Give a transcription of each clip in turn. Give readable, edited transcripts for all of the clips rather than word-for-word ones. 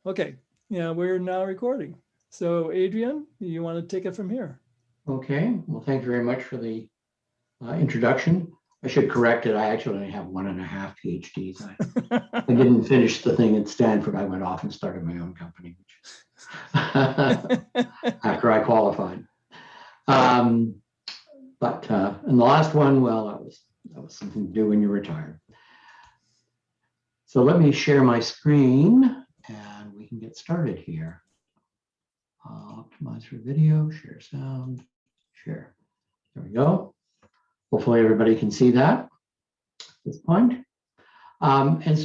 Okay, yeah, we're now recording. So Adrian, you want to take it from here? Okay, well, thank you very much for the introduction. I should correct it. I actually only have 1.5 PhDs. I didn't finish the thing at Stanford. I went off and started my own company after I qualified. And the last one, well, that was something to do when you retired. So let me share my screen and we can get started here. Optimize for video, share sound, share. There we go. Hopefully everybody can see that at this point. I'm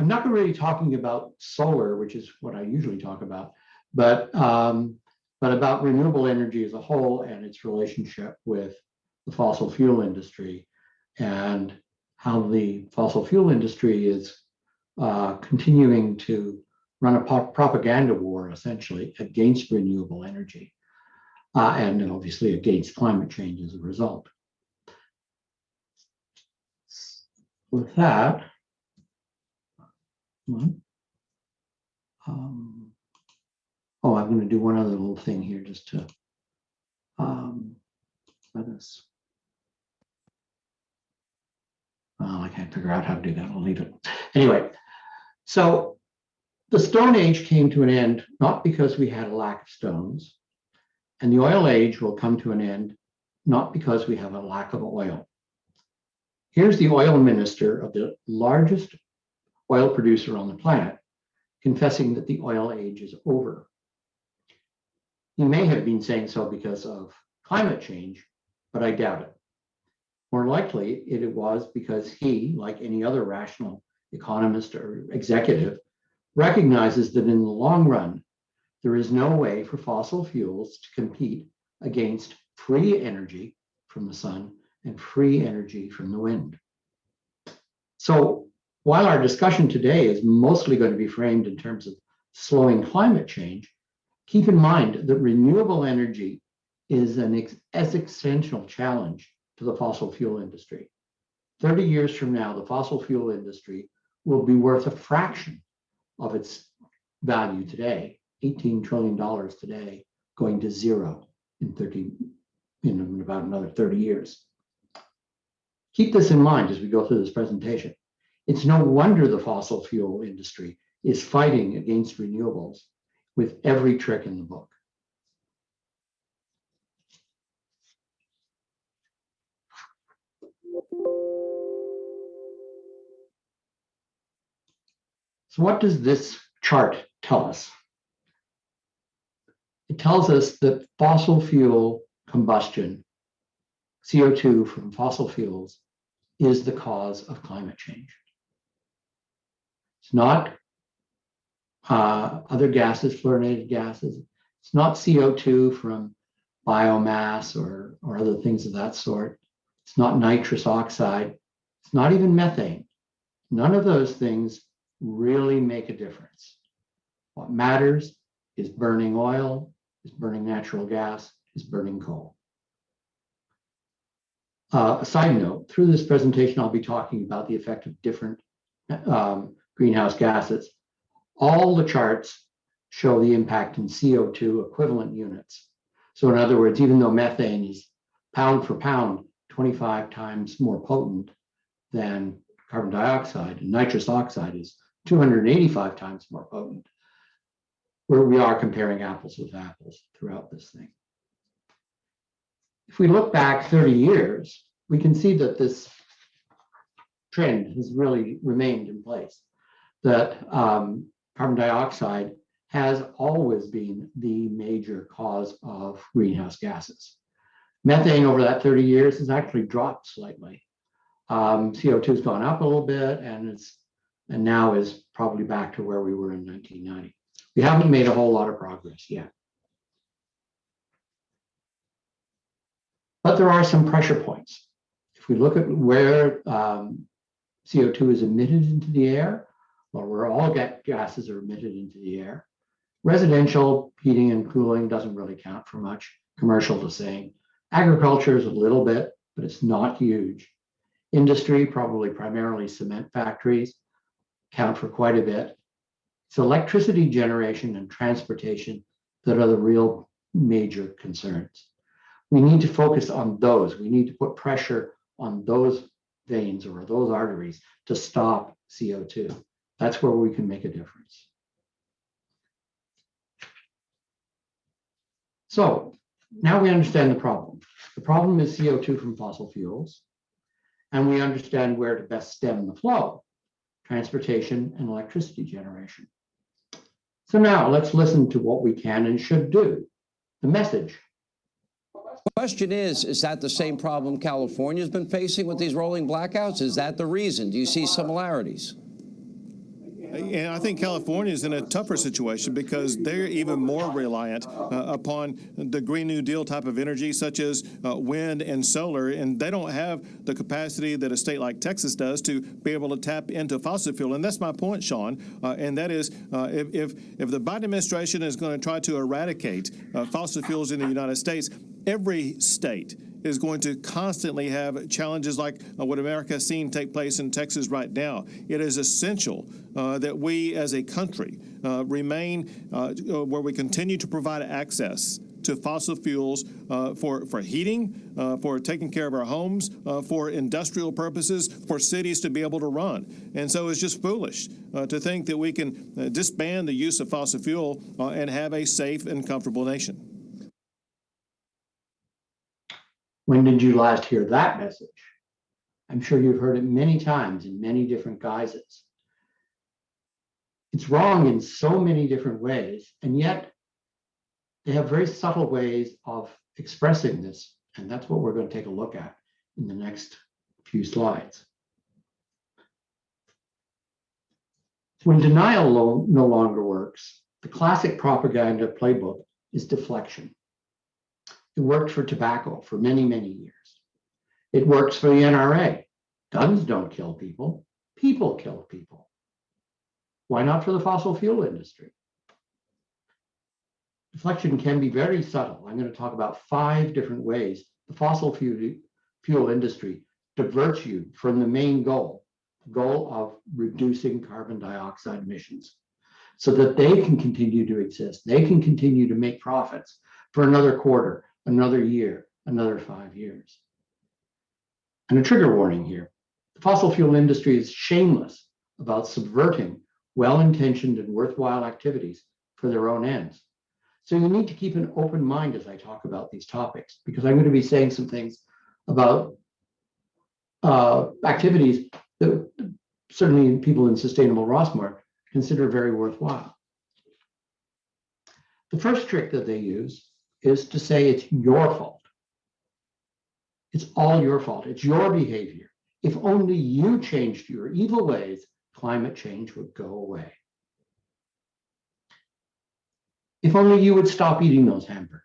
not really talking about solar, which is what I usually talk about, but about renewable energy as a whole and its relationship with the fossil fuel industry and how the fossil fuel industry is continuing to run a propaganda war, essentially, against renewable energy and obviously against climate change as a result. With that, I'm going to do one other little thing here just to let us. I can't figure out how to do that. I'll leave it. Anyway, so the Stone Age came to an end not because we had a lack of stones, and the Oil Age will come to an end not because we have a lack of oil. Here's the oil minister of the largest oil producer on the planet confessing that the oil age is over. He may have been saying so because of climate change, but I doubt it. More likely, it was because he, like any other rational economist or executive, recognizes that in the long run, there is no way for fossil fuels to compete against free energy from the sun and free energy from the wind. So while our discussion today is mostly going to be framed in terms of slowing climate change, keep in mind that renewable energy is an existential challenge to the fossil fuel industry. 30 years from now, the fossil fuel industry will be worth a fraction of its value today, $18 trillion today, going to zero in about another 30 years. Keep this in mind as we go through this presentation. It's no wonder the fossil fuel industry is fighting against renewables with every trick in the book. So what does this chart tell us? It tells us that fossil fuel combustion, CO2 from fossil fuels, is the cause of climate change. It's not other gases, fluorinated gases. It's not CO2 from biomass or other things of that sort. It's not nitrous oxide. It's not even methane. None of those things really make a difference. What matters is burning oil, is burning natural gas, is burning coal. A side note, through this presentation, I'll be talking about the effect of different greenhouse gases. All the charts show the impact in CO2 equivalent units. So in other words, even though methane is pound for pound 25 times more potent than carbon dioxide, and nitrous oxide is 285 times more potent, where we are comparing apples with apples throughout this thing. If we look back 30 years, we can see that this trend has really remained in place, that carbon dioxide has always been the major cause of greenhouse gases. Methane over that 30 years has actually dropped slightly. CO2 has gone up a little bit and now is probably back to where we were in 1990. We haven't made a whole lot of progress yet. But there are some pressure points. If we look at where CO2 is emitted into the air, or where all gases are emitted into the air, residential heating and cooling doesn't really count for much. Commercial, the same. Agriculture is a little bit, but it's not huge. Industry, probably primarily cement factories, count for quite a bit. It's electricity generation and transportation that are the real major concerns. We need to focus on those. We need to put pressure on those veins or those arteries to stop CO2. That's where we can make a difference. So now we understand the problem. The problem is CO2 from fossil fuels, and we understand where to best stem the flow, transportation and electricity generation. So now let's listen to what we can and should do. The message. The question is that the same problem California's been facing with these rolling blackouts? Is that the reason? Do you see similarities? And I think California is in a tougher situation because they're even more reliant upon the Green New Deal type of energy, such as wind and solar, and they don't have the capacity that a state like Texas does to be able to tap into fossil fuel. And that's my point, Sean, and that is if the Biden administration is going to try to eradicate fossil fuels in the United States, every state is going to constantly have challenges like what America has seen take place in Texas right now. It is essential that we as a country remain where we continue to provide access to fossil fuels for heating, for taking care of our homes, for industrial purposes, for cities to be able to run. And so it's just foolish to think that we can disband the use of fossil fuel and have a safe and comfortable nation. When did you last hear that message? I'm sure you've heard it many times in many different guises. It's wrong in so many different ways, and yet they have very subtle ways of expressing this, and that's what we're going to take a look at in the next few slides. When denial no longer works, the classic propaganda playbook is deflection. It worked for tobacco for many, many years. It works for the NRA. Guns don't kill people, people kill people. Why not for the fossil fuel industry? Deflection can be very subtle. I'm going to talk about 5 different ways the fossil fuel industry diverts you from the main goal, the goal of reducing carbon dioxide emissions, so that they can continue to exist. They can continue to make profits for another quarter, another year, another 5 years. And a trigger warning here. The fossil fuel industry is shameless about subverting well-intentioned and worthwhile activities for their own ends. So you need to keep an open mind as I talk about these topics, because I'm going to be saying some things about activities that certainly people in Sustainable Rossmore consider very worthwhile. The first trick that they use is to say it's your fault. It's all your fault. It's your behavior. If only you changed your evil ways, climate change would go away. If only you would stop eating those hamburgers.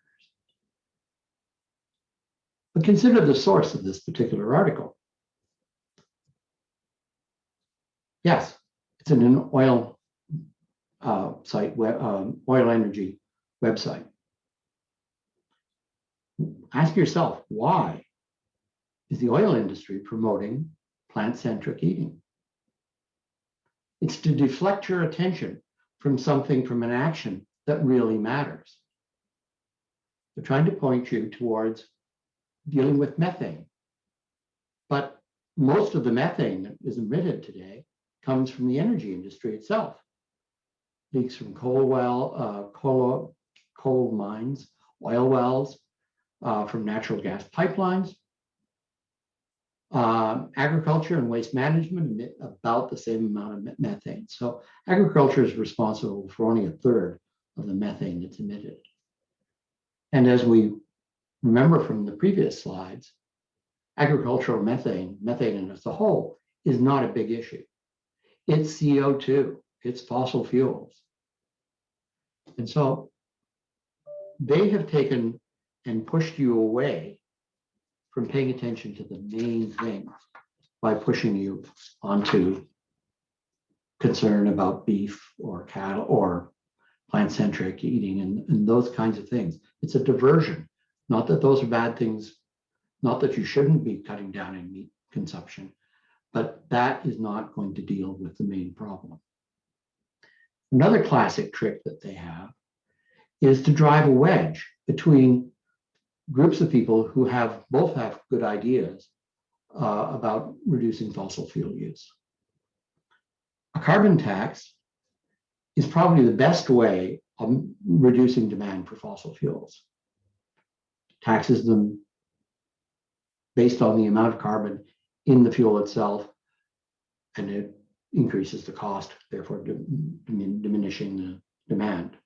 But consider the source of this particular article. Yes, it's in an oil site, oil energy website. Ask yourself, why is the oil industry promoting plant-centric eating? It's to deflect your attention from an action that really matters. They're trying to point you towards dealing with methane. But most of the methane that is emitted today comes from the energy industry itself. Leaks from coal mines, oil wells, from natural gas pipelines. Agriculture and waste management emit about the same amount of methane. So agriculture is responsible for only 1/3 of the methane that's emitted. And as we remember from the previous slides, agricultural methane as a whole, is not a big issue. It's CO2, it's fossil fuels. And so they have taken and pushed you away from paying attention to the main thing by pushing you onto concern about beef or cattle or plant-centric eating and those kinds of things. It's a diversion. Not that those are bad things, not that you shouldn't be cutting down in meat consumption, but that is not going to deal with the main problem. Another classic trick that they have is to drive a wedge between groups of people who both have good ideas about reducing fossil fuel use. A carbon tax is probably the best way of reducing demand for fossil fuels. Taxes them based on the amount of carbon in the fuel itself, and it increases the cost, therefore diminishing the demand.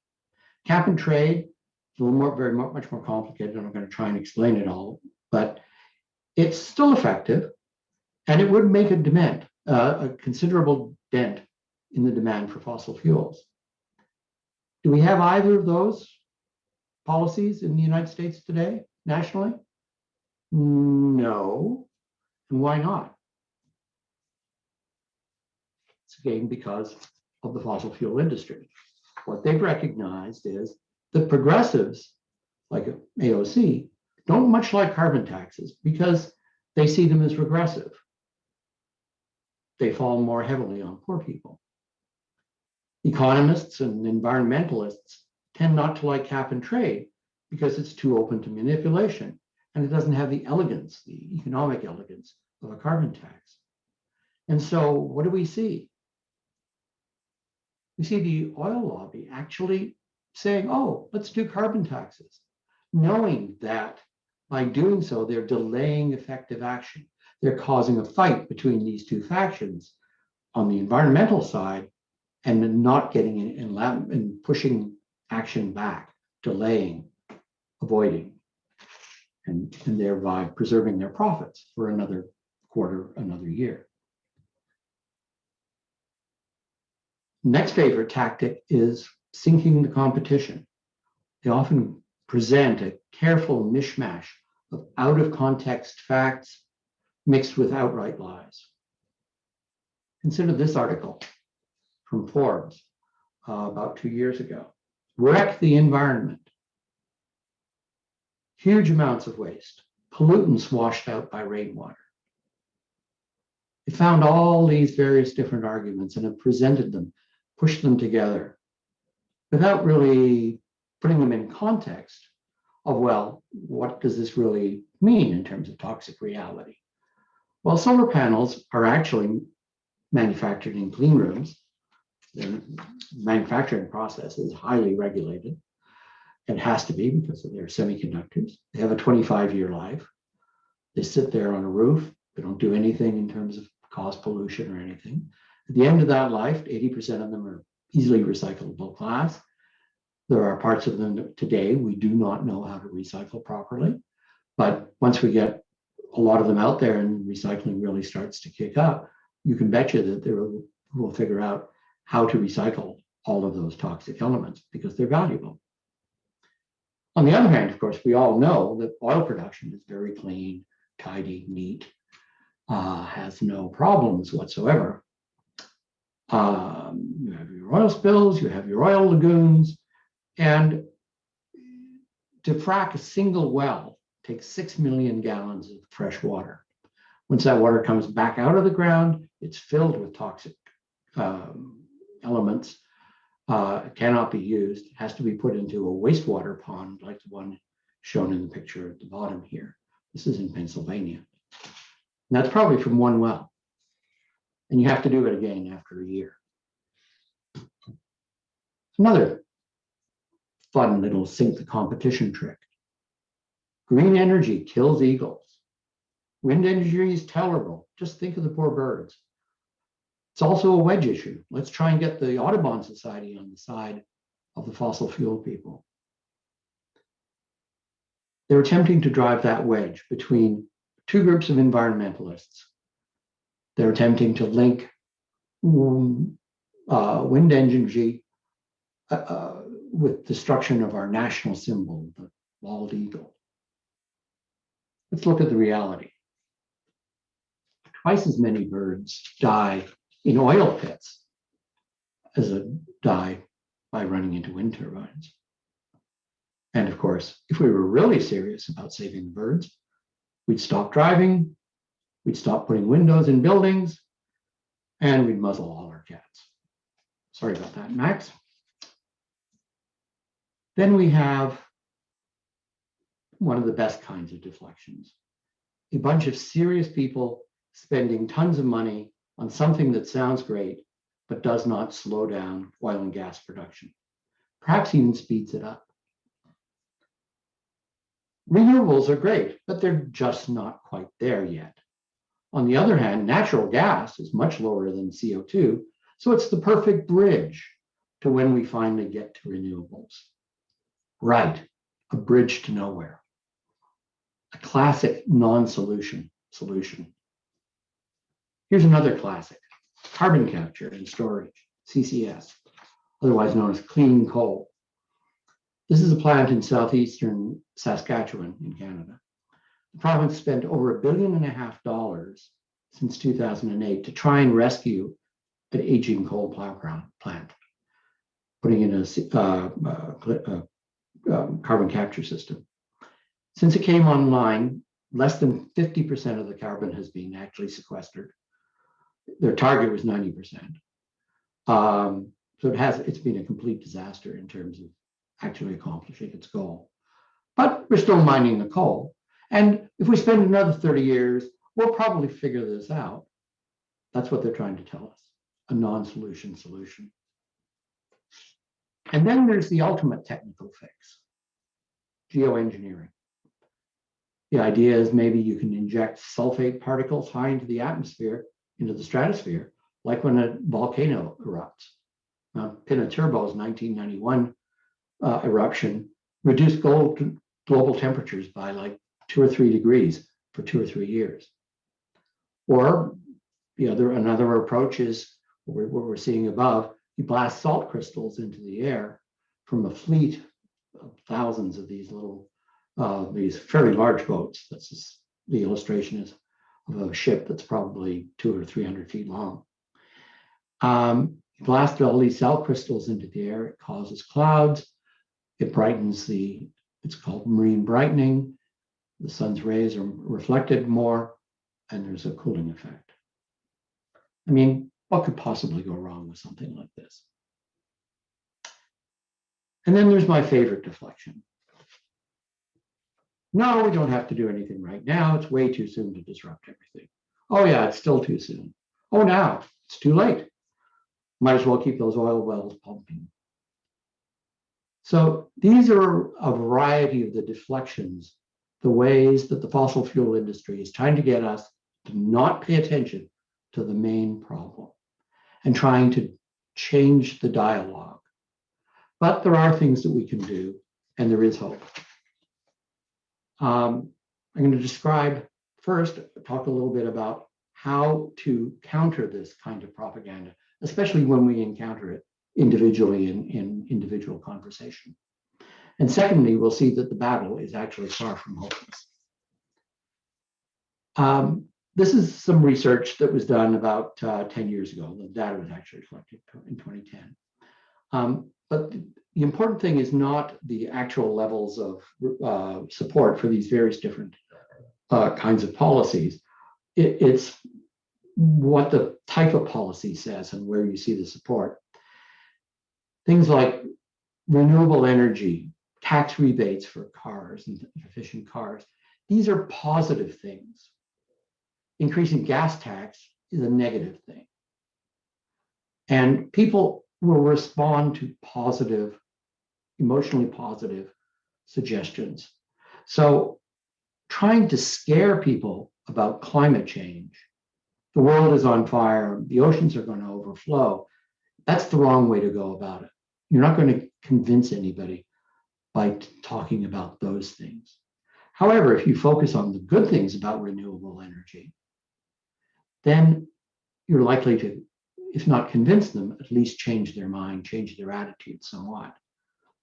Cap and trade is a little more, much more complicated, and I'm going to try and explain it all, but it's still effective, and it would make a considerable dent in the demand for fossil fuels. Do we have either of those policies in the United States today, nationally? No. And why not? It's again because of the fossil fuel industry. What they've recognized is that progressives, like AOC, don't much like carbon taxes because they see them as regressive. They fall more heavily on poor people. Economists and environmentalists tend not to like cap and trade because it's too open to manipulation and it doesn't have the elegance, the economic elegance of a carbon tax. And so what do we see? We see the oil lobby actually saying, oh, let's do carbon taxes, knowing that by doing so, they're delaying effective action. They're causing a fight between these two factions on the environmental side and not getting in and pushing action back, delaying, avoiding, and thereby preserving their profits for another quarter, another year. Next favorite tactic is sinking the competition. They often present a careful mishmash of out of context facts mixed with outright lies. Consider this article from Forbes about 2 years ago. Wreck the environment. Huge amounts of waste, pollutants washed out by rainwater. It found all these various different arguments and it presented them, pushed them together without really putting them in context of, well, what does this really mean in terms of toxic reality? Well, solar panels are actually manufactured in clean rooms. The manufacturing process is highly regulated. It has to be because of their semiconductors. They have a 25-year life. They sit there on a roof. They don't do anything in terms of cause pollution or anything. At the end of that life, 80% of them are easily recyclable glass. There are parts of them that today we do not know how to recycle properly. But once we get a lot of them out there and recycling really starts to kick up, you can bet you that we'll figure out how to recycle all of those toxic elements because they're valuable. On the other hand, of course, we all know that oil production is very clean, tidy, neat, has no problems whatsoever. You have your oil spills, you have your oil lagoons, and to frack a single well takes 6 million gallons of fresh water. Once that water comes back out of the ground, it's filled with toxic elements. It cannot be used. It has to be put into a wastewater pond like the one shown in the picture at the bottom here. This is in Pennsylvania. And that's probably from one well. And you have to do it again after a year. Another fun little sink the competition trick. Green energy kills eagles. Wind energy is tolerable. Just think of the poor birds. It's also a wedge issue. Let's try and get the Audubon Society on the side of the fossil fuel people. They're attempting to drive that wedge between two groups of environmentalists. They're attempting to link wind energy with destruction of our national symbol, the bald eagle. Let's look at the reality. Twice as many birds die in oil pits as die by running into wind turbines. And of course, if we were really serious about saving the birds, we'd stop driving, we'd stop putting windows in buildings, and we'd muzzle all our cats. Sorry about that, Max. Then we have one of the best kinds of deflections. A bunch of serious people spending tons of money on something that sounds great, but does not slow down oil and gas production, perhaps even speeds it up. Renewables are great, but they're just not quite there yet. On the other hand, natural gas is much lower than CO2, so it's the perfect bridge to when we finally get to renewables. Right, a bridge to nowhere. A classic non-solution solution. Here's another classic, carbon capture and storage, CCS, otherwise known as clean coal. This is a plant in southeastern Saskatchewan in Canada. The province spent over $1.5 billion since 2008 to try and rescue an aging coal plant, putting in a carbon capture system. Since it came online, less than 50% of the carbon has been actually sequestered. Their target was 90%. So it's been a complete disaster in terms of actually accomplishing its goal. But we're still mining the coal. And if we spend another 30 years, we'll probably figure this out. That's what they're trying to tell us, a non-solution solution. And then there's the ultimate technical fix, geoengineering. The idea is maybe you can inject sulfate particles high into the atmosphere, into the stratosphere, like when a volcano erupts. Pinatubo's 1991 eruption reduced global temperatures by like 2 or 3 degrees for 2 or 3 years. Or another approach is what we're seeing above. You blast salt crystals into the air from a fleet of thousands of these little, these fairly large boats. That's just, the illustration is of a ship that's probably 200 or 300 feet long. You blast all these salt crystals into the air. It causes clouds. It brightens it's called marine brightening. The sun's rays are reflected more, and there's a cooling effect. I mean, what could possibly go wrong with something like this? And then there's my favorite deflection. No, we don't have to do anything right now. It's way too soon to disrupt everything. Oh yeah, it's still too soon. Oh, now it's too late. Might as well keep those oil wells pumping. So these are a variety of the deflections, the ways that the fossil fuel industry is trying to get us to not pay attention to the main problem and trying to change the dialogue. But there are things that we can do, and there is hope. I'm going to describe first, talk a little bit about how to counter this kind of propaganda, especially when we encounter it individually in individual conversation. And secondly, we'll see that the battle is actually far from hopeless. This is some research that was done about 10 years ago. The data was actually collected in 2010. But the important thing is not the actual levels of support for these various different kinds of policies. It's what the type of policy says and where you see the support. Things like renewable energy, tax rebates for cars and efficient cars. These are positive things. Increasing gas tax is a negative thing. And people will respond to positive, emotionally positive suggestions. So trying to scare people about climate change, the world is on fire, the oceans are going to overflow, that's the wrong way to go about it. You're not going to convince anybody by talking about those things. However, if you focus on the good things about renewable energy, then you're likely to, if not convince them, at least change their mind, change their attitude somewhat.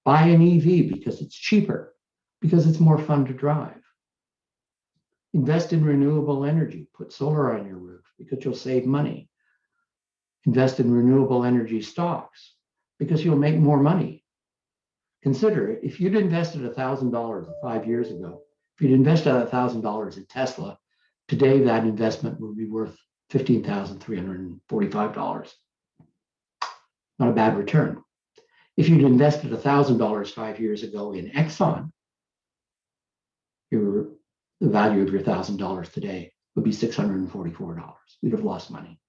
Buy an EV because it's cheaper, because it's more fun to drive. Invest in renewable energy, put solar on your roof because you'll save money. Invest in renewable energy stocks because you'll make more money. Consider, if you'd invested $1,000 5 years ago, if you'd invested $1,000 in Tesla, today that investment would be worth $15,345. not a bad return. If you'd invested $1,000 5 years ago in Exxon, the value of your $1,000 today would be $644. You'd have lost money.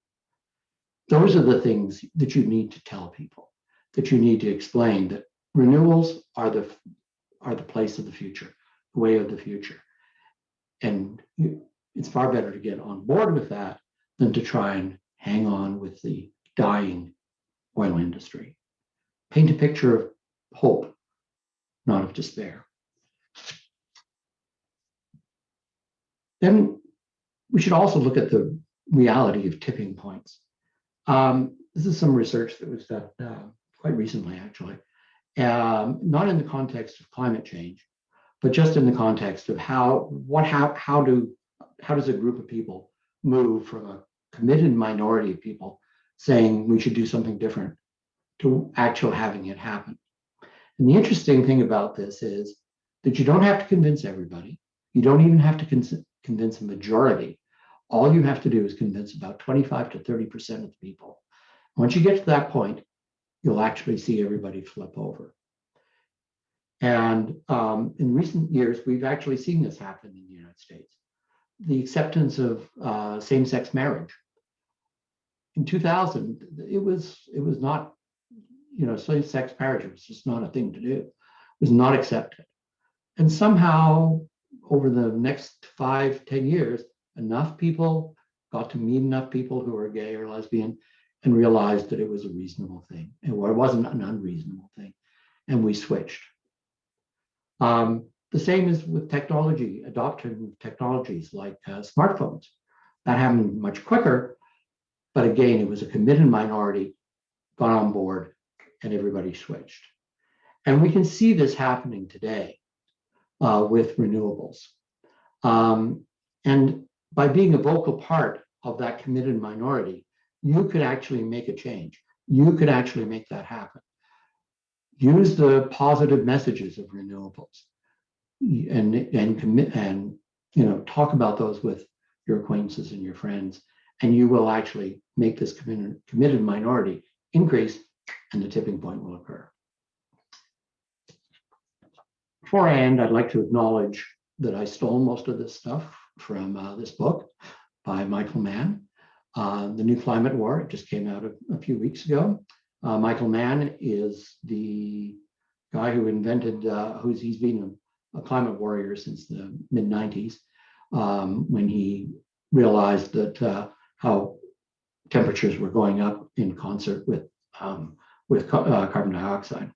Those are the things that you need to tell people, that you need to explain that renewables are the place of the future, the way of the future. And it's far better to get on board with that than to try and hang on with the dying oil industry. Paint a picture of hope, not of despair. Then we should also look at the reality of tipping points. This is some research that was done quite recently, actually, not in the context of climate change, but just in the context of how does a group of people move from a committed minority of people saying we should do something different to actual having it happen. And the interesting thing about this is that you don't have to convince everybody. You don't even have to convince a majority. All you have to do is convince about 25 to 30% of the people. Once you get to that point, you'll actually see everybody flip over. And in recent years, we've actually seen this happen in the United States. The acceptance of same-sex marriage. In 2000, it was not, same-sex marriage was just not a thing to do. It was not accepted. And somehow, over the next 5-10 years, enough people got to meet enough people who were gay or lesbian and realized that it was a reasonable thing. It wasn't an unreasonable thing. And we switched. The same is with technology, adoption of technologies like smartphones. That happened much quicker, but again, it was a committed minority, got on board, and everybody switched. And we can see this happening today with renewables. And by being a vocal part of that committed minority, you could actually make a change. You could actually make that happen. Use the positive messages of renewables and talk about those with your acquaintances and your friends, and you will actually make this committed minority increase, and the tipping point will occur. Before I end, I'd like to acknowledge that I stole most of this stuff from this book by Michael Mann, The New Climate War. It just came out a few weeks ago. Michael Mann is the guy who invented, he's been a climate warrior since the mid-90s, when he realized that how temperatures were going up in concert with carbon dioxide.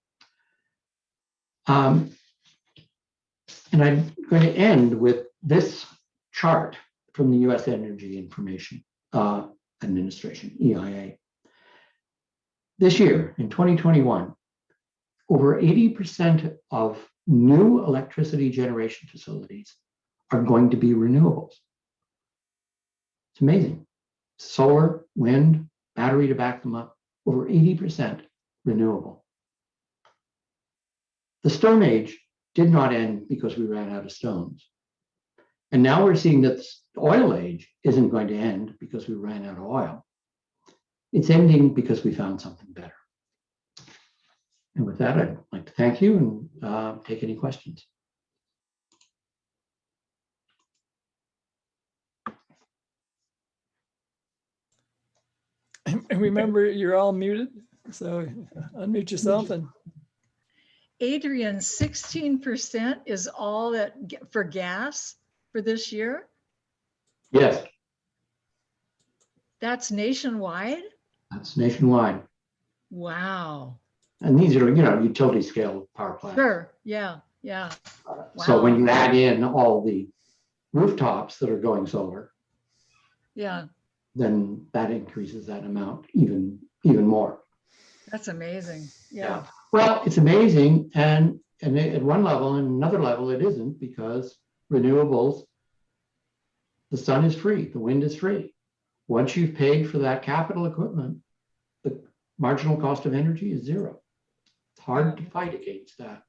And I'm going to end with this chart from the U.S. Energy Information Administration, EIA. This year, in 2021, over 80% of new electricity generation facilities are going to be renewables. It's amazing. Solar, wind, battery to back them up, over 80% renewable. The Stone Age did not end because we ran out of stones. And now we're seeing that the oil age isn't going to end because we ran out of oil. It's ending because we found something better. And with that, I'd like to thank you and take any questions. And remember, you're all muted, so unmute yourself. And Adrian, 16% is all that for gas for this year? Yes. That's nationwide? That's nationwide. Wow. And these are, utility scale power plants. Sure. Yeah. Yeah. So Wow. when you add in all the rooftops that are going solar, Yeah. then that increases that amount even more. That's amazing. Yeah. Well, it's amazing, and at one level, and another level, it isn't, because renewables, the sun is free, the wind is free. Once you've paid for that capital equipment, the marginal cost of energy is zero. It's hard to fight against that.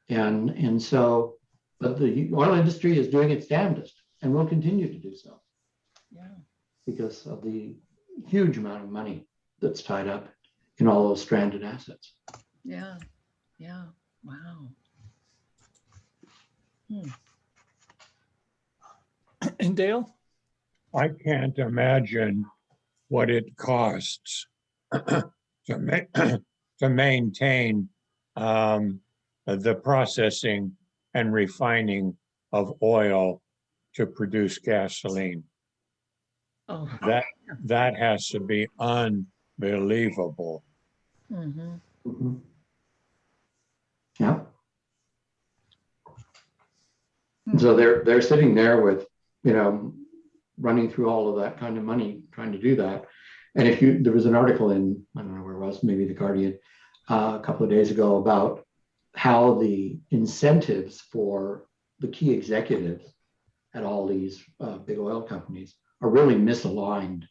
And so, but the oil industry is doing its damnedest and will continue to do so. Yeah. Because of the huge amount of money that's tied up in all those stranded assets. Yeah. Yeah. Wow. And Dale? I can't imagine what it costs to maintain the processing and refining of oil to produce gasoline. Oh. That has to be unbelievable. Mm-hmm. Mhm. Yeah. So they're sitting there with, running through all of that kind of money, trying to do that. And there was an article in, I don't know where it was, maybe The Guardian, a couple of days ago about how the incentives for the key executives at all these big oil companies are really misaligned.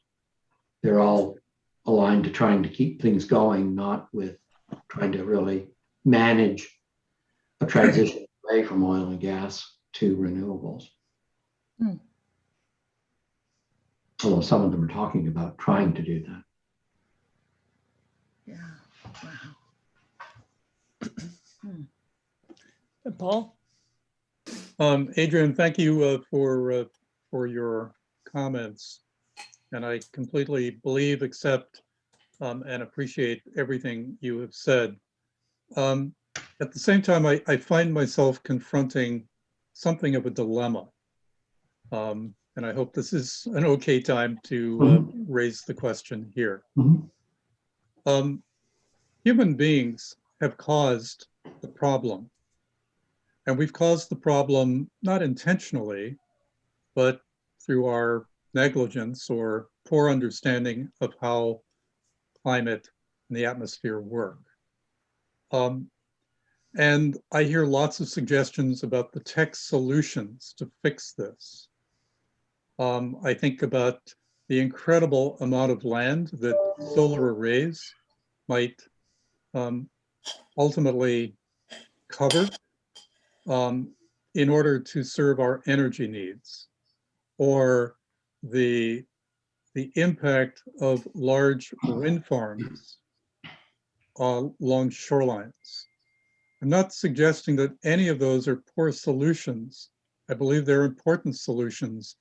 They're all aligned to trying to keep things going, not with trying to really manage a transition away from oil and gas to renewables. Hmm. Although some of them are talking about trying to do that. Yeah. Wow. And Paul? Adrian, thank you for your comments. And I completely believe, accept, and appreciate everything you have said. At the same time, I find myself confronting something of a dilemma. And I hope this is an okay time to raise the question here. Mm-hmm. Human beings have caused the problem. And we've caused the problem not intentionally, but through our negligence or poor understanding of how climate and the atmosphere work. And I hear lots of suggestions about the tech solutions to fix this. I think about the incredible amount of land that solar arrays might ultimately cover in order to serve our energy needs, or the impact of large wind farms along shorelines. I'm not suggesting that any of those are poor solutions. I believe they're important solutions.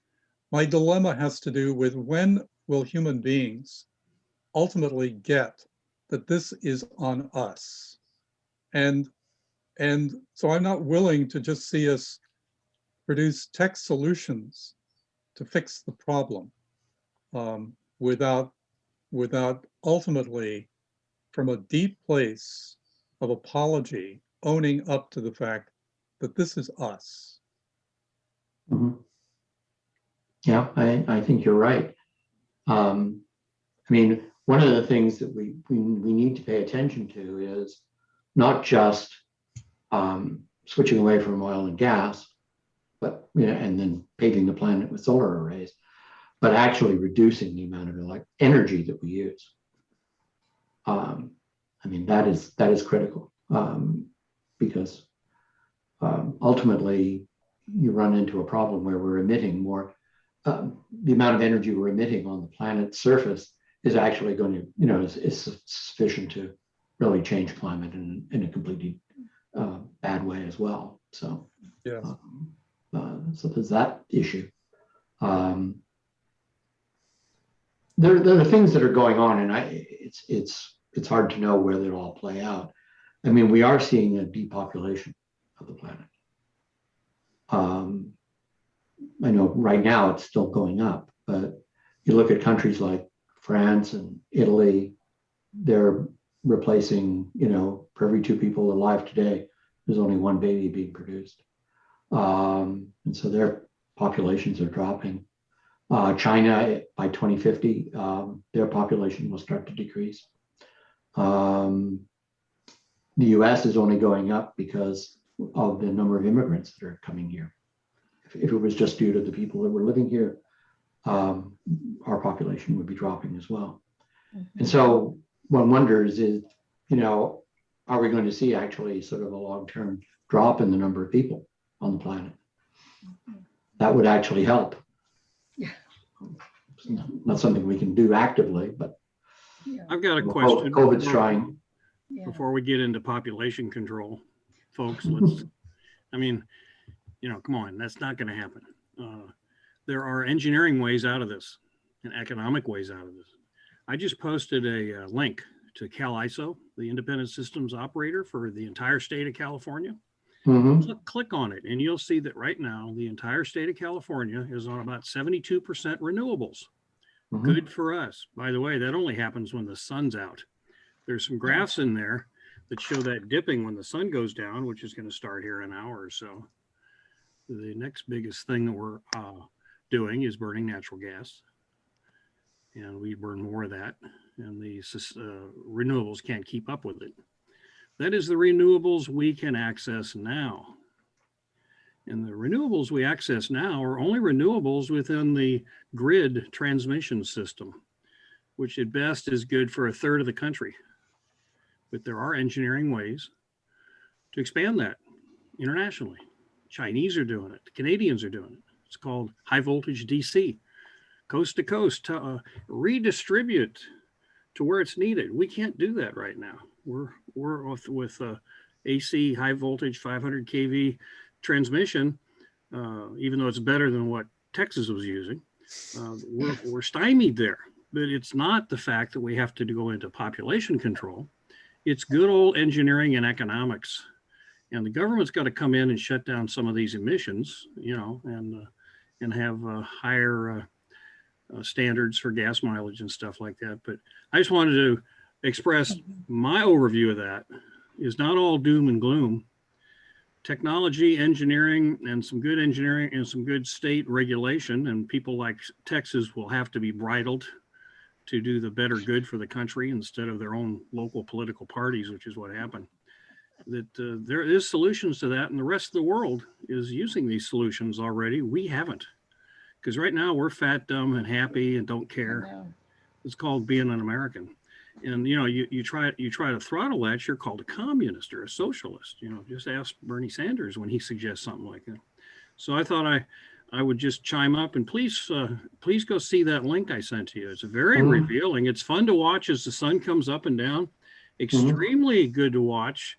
My dilemma has to do with when will human beings ultimately get that this is on us? And so I'm not willing to just see us produce tech solutions to fix the problem without ultimately, from a deep place of apology, owning up to the fact that this is us. Mm-hmm. Yeah, I think you're right. I mean, one of the things that we need to pay attention to is not just switching away from oil and gas, but and then paving the planet with solar arrays, but actually reducing the amount of energy that we use. I mean, that is critical because ultimately you run into a problem where we're emitting more. The amount of energy we're emitting on the planet's surface is actually going to, is sufficient to really change climate in a completely bad way as well. So, yeah. So there's that issue. There are things that are going on, and it's hard to know where they'll all play out. I mean, we are seeing a depopulation of the planet. I know right now it's still going up, but you look at countries like France and Italy, they're replacing, for every 2 people alive today, there's only 1 baby being produced. And so their populations are dropping. China, by 2050, their population will start to decrease. The US is only going up because of the number of immigrants that are coming here. If it was just due to the people that were living here, our population would be dropping as well. And so one wonders is, are we going to see actually sort of a long-term drop in the number of people on the planet? That would actually help. Yeah. It's not something we can do actively, but Yeah, I've got a question. COVID's trying. yeah. Before we get into population control, folks, let's, I mean, come on, that's not going to happen. There are engineering ways out of this and economic ways out of this. I just posted a link to CalISO, the independent systems operator for the entire state of California. Mhm. Click on it and you'll see that right now, the entire state of California is on about 72% renewables. Mhm. Good for us. By the way, that only happens when the sun's out. There's some graphs in there that show that dipping when the sun goes down, which is going to start here in an hour or so. The next biggest thing that we're doing is burning natural gas. And we burn more of that. And the renewables can't keep up with it. That is the renewables we can access now. And the renewables we access now are only renewables within the grid transmission system, which at best is good for a third of the country. But there are engineering ways to expand that internationally. Chinese are doing it. The Canadians are doing it. It's called high voltage DC, coast to coast, to redistribute to where it's needed. We can't do that right now. We're with AC high voltage 500 kV transmission, even though it's better than what Texas was using. We're stymied there. But it's not the fact that we have to go into population control. It's good old engineering and economics. And the government's got to come in and shut down some of these emissions, and have higher standards for gas mileage and stuff like that. But I just wanted to express my overview of that is not all doom and gloom. Technology, engineering, and some good engineering and some good state regulation, and people like Texas will have to be bridled to do the better good for the country instead of their own local political parties, which is what happened. That there is solutions to that, and the rest of the world is using these solutions already. We haven't, because right now we're fat, dumb, and happy and don't care. It's called being an American. And you try to throttle that, you're called a communist or a socialist. Just ask Bernie Sanders when he suggests something like that. So I thought I would just chime up, and please go see that link I sent to you. It's very revealing. It's fun to watch as the sun comes up and down. Extremely good to watch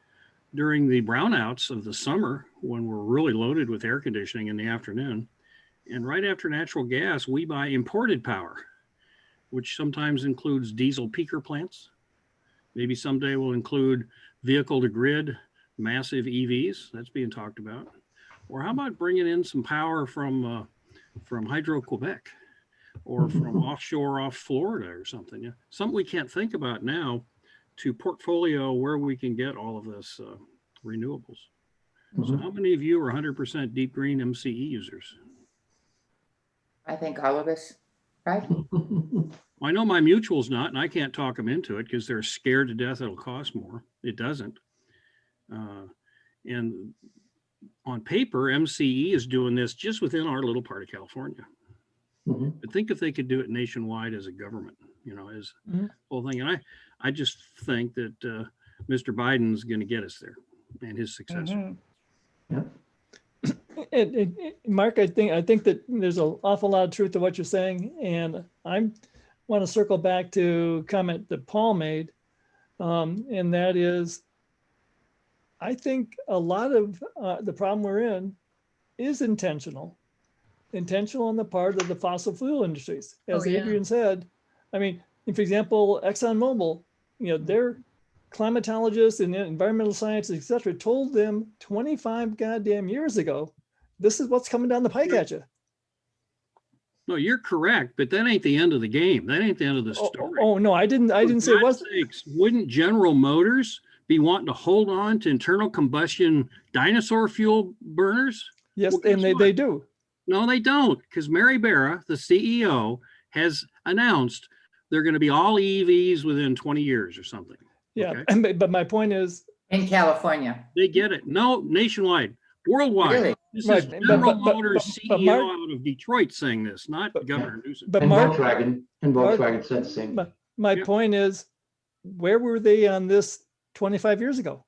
during the brownouts of the summer when we're really loaded with air conditioning in the afternoon. And right after natural gas, we buy imported power, which sometimes includes diesel peaker plants. Maybe someday we'll include vehicle to grid, massive EVs. That's being talked about. Or how about bringing in some power from Hydro-Quebec or from offshore off Florida or something? Yeah. Something we can't think about now to portfolio where we can get all of this renewables. So how many of you are 100% deep green MCE users? I think all of us, right? Well, I know my mutual's not, and I can't talk them into it because they're scared to death it'll cost more. It doesn't. And on paper, MCE is doing this just within our little part of California. But think if they could do it nationwide as a government, as the whole thing. And I just think that Mr. Biden's going to get us there, and his successor. Mark, I think that there's an awful lot of truth to what you're saying, and I want to circle back to a comment that Paul made, and that is, I think a lot of the problem we're in is intentional on the part of the fossil fuel industries. As Adrian said, I mean, for example, ExxonMobil, their climatologists and environmental scientists, et cetera, told them 25 goddamn years ago, this is what's coming down the pike at you. No, you're correct, but that ain't the end of the game. That ain't the end of the story. Oh no, I didn't say it wasn't. Wouldn't General Motors be wanting to hold on to internal combustion dinosaur fuel burners? Yes, Well, and guess they what? do. No, they don't, because Mary Barra, the CEO, has announced they're going to be all EVs within 20 years or something. Yeah, Okay? but my point is, In California. They get it. No, nationwide, worldwide. Really? This Right, is but- General but Motors but CEO Mark- out of Detroit saying this, not Governor Newsom. but And Mark, Volkswagen said the same. my Yeah. point is, where were they on this 25 years ago?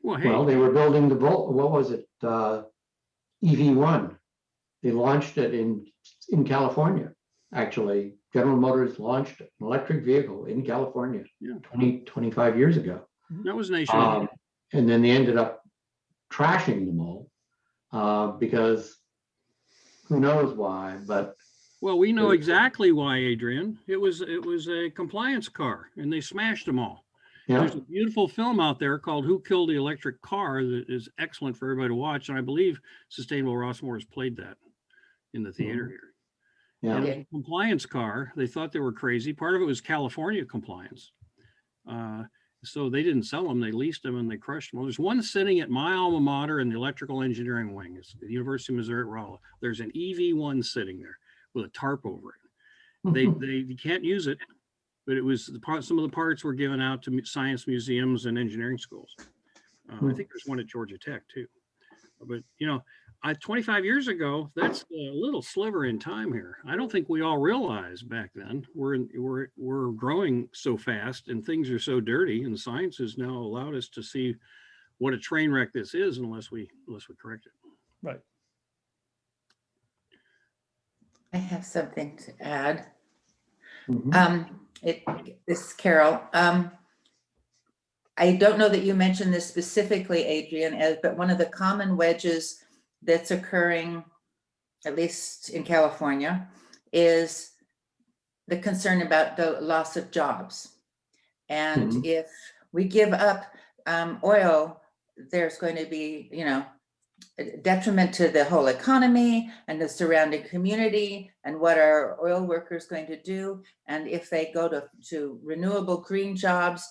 Well, hey, Well, they were building what was it? EV1. They launched it in California. actually, General Motors launched an electric vehicle in California Yeah. 25 years ago. That was nationwide. And then they ended up trashing them all because who knows why, but Well, we know exactly why, Adrian. It was a compliance car, and they smashed them all. yeah, There's a beautiful film out there called "Who Killed the Electric Car" that is excellent for everybody to watch, and I believe Sustainable Rossmore has played that in the theater here. yeah. And it was a compliance car. They thought they were crazy. Part of it was California compliance. So they didn't sell them. They leased them and they crushed them. Well, there's one sitting at my alma mater in the electrical engineering wing. It's the University of Missouri at Rolla. There's an EV1 sitting there with a tarp over it. They can't use it, but it was some of the parts were given out to science museums and engineering schools. I think there's one at Georgia Tech too. But 25 years ago, that's a little sliver in time here. I don't think we all realized back then we're growing so fast and things are so dirty, and science has now allowed us to see what a train wreck this is unless we correct it. Right. I have something to add. Mhm. This is Carol. I don't know that you mentioned this specifically, Adrian, but one of the common wedges that's occurring, at least in California, is the concern about the loss of jobs. And if we give up oil, there's going to be, a detriment to the whole economy and the surrounding community, and what are oil workers going to do? And if they go to renewable green jobs,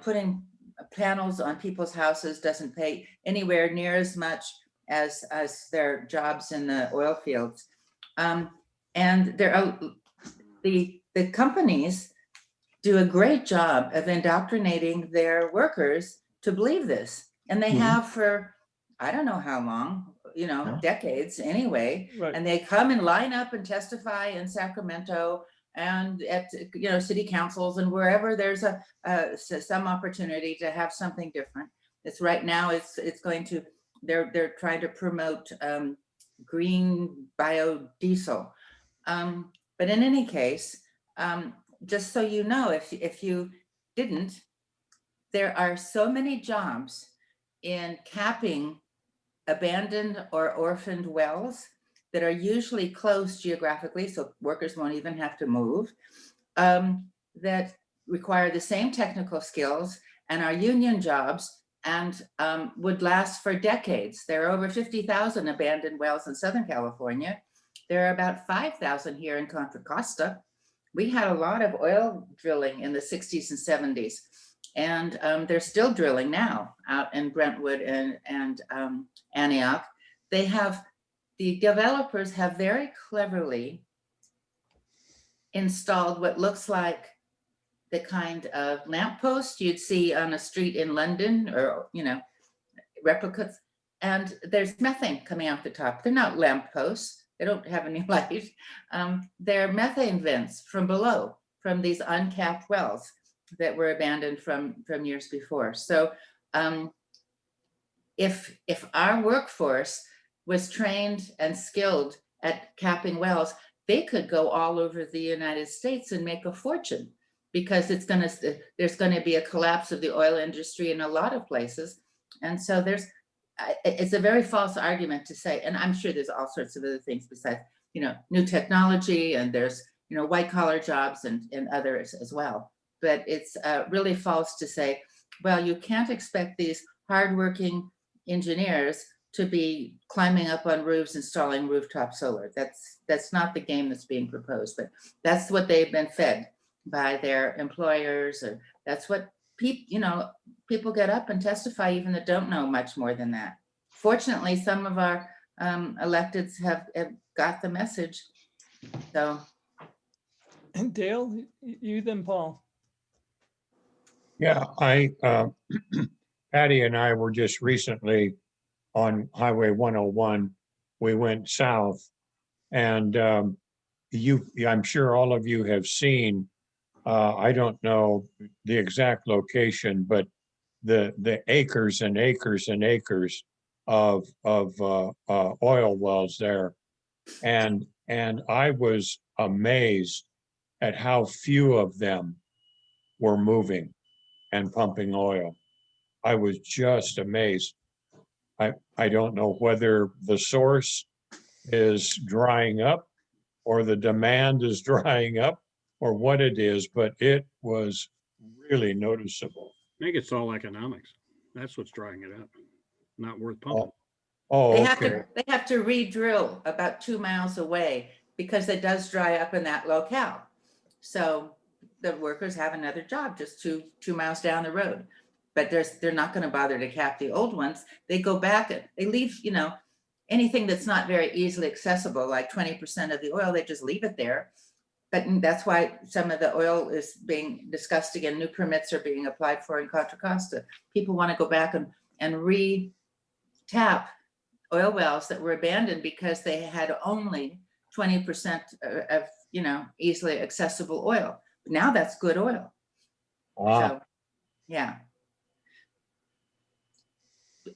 putting panels on people's houses doesn't pay anywhere near as much as their jobs in the oil fields. And there are the companies do a great job of indoctrinating their workers to believe this. And they have for, I don't know how long, decades anyway. Right. And they come and line up and testify in Sacramento and at city councils and wherever there's some opportunity to have something different. It's right now it's going to, they're trying to promote green biodiesel. But in any case, just so you know, if you didn't, there are so many jobs in capping abandoned or orphaned wells that are usually close geographically, so workers won't even have to move, that require the same technical skills and are union jobs and would last for decades. There are over 50,000 abandoned wells in Southern California. There are about 5,000 here in Contra Costa. We had a lot of oil drilling in the 60s and 70s. And they're still drilling now out in Brentwood and Antioch. The developers have very cleverly installed what looks like the kind of lamppost you'd see on a street in London, or replicas. And there's methane coming out the top. They're not lampposts. They don't have any light. They're methane vents from below, from these uncapped wells that were abandoned from years before. So if our workforce was trained and skilled at capping wells, they could go all over the United States and make a fortune, because there's going to be a collapse of the oil industry in a lot of places. And so it's a very false argument to say, and I'm sure there's all sorts of other things besides, new technology, and there's, white collar jobs and others as well. But it's really false to say, well, you can't expect these hardworking engineers to be climbing up on roofs, installing rooftop solar. That's not the game that's being proposed, but that's what they've been fed by their employers, or that's what people get up and testify even that don't know much more than that. Fortunately, some of our electeds have got the message. So, And Dale, you then Paul. Yeah, Patty and I were just recently on Highway 101. We went south, and I'm sure all of you have seen, I don't know the exact location, but the acres and acres and acres of oil wells there. And I was amazed at how few of them were moving and pumping oil. I was just amazed. I don't know whether the source is drying up or the demand is drying up or what it is, but it was really noticeable. I think it's all economics. That's what's drying it up. Not worth pumping. Oh, They have okay. to, they have to re-drill about 2 miles away because it does dry up in that locale. So the workers have another job just two miles down the road. But they're not going to bother to cap the old ones. They go back and they leave, you know, anything that's not very easily accessible, like 20% of the oil, they just leave it there. But that's why some of the oil is being discussed again. New permits are being applied for in Contra Costa. People want to go back and re-tap oil wells that were abandoned because they had only 20% of, you know, easily accessible oil. Now that's good oil. So, yeah.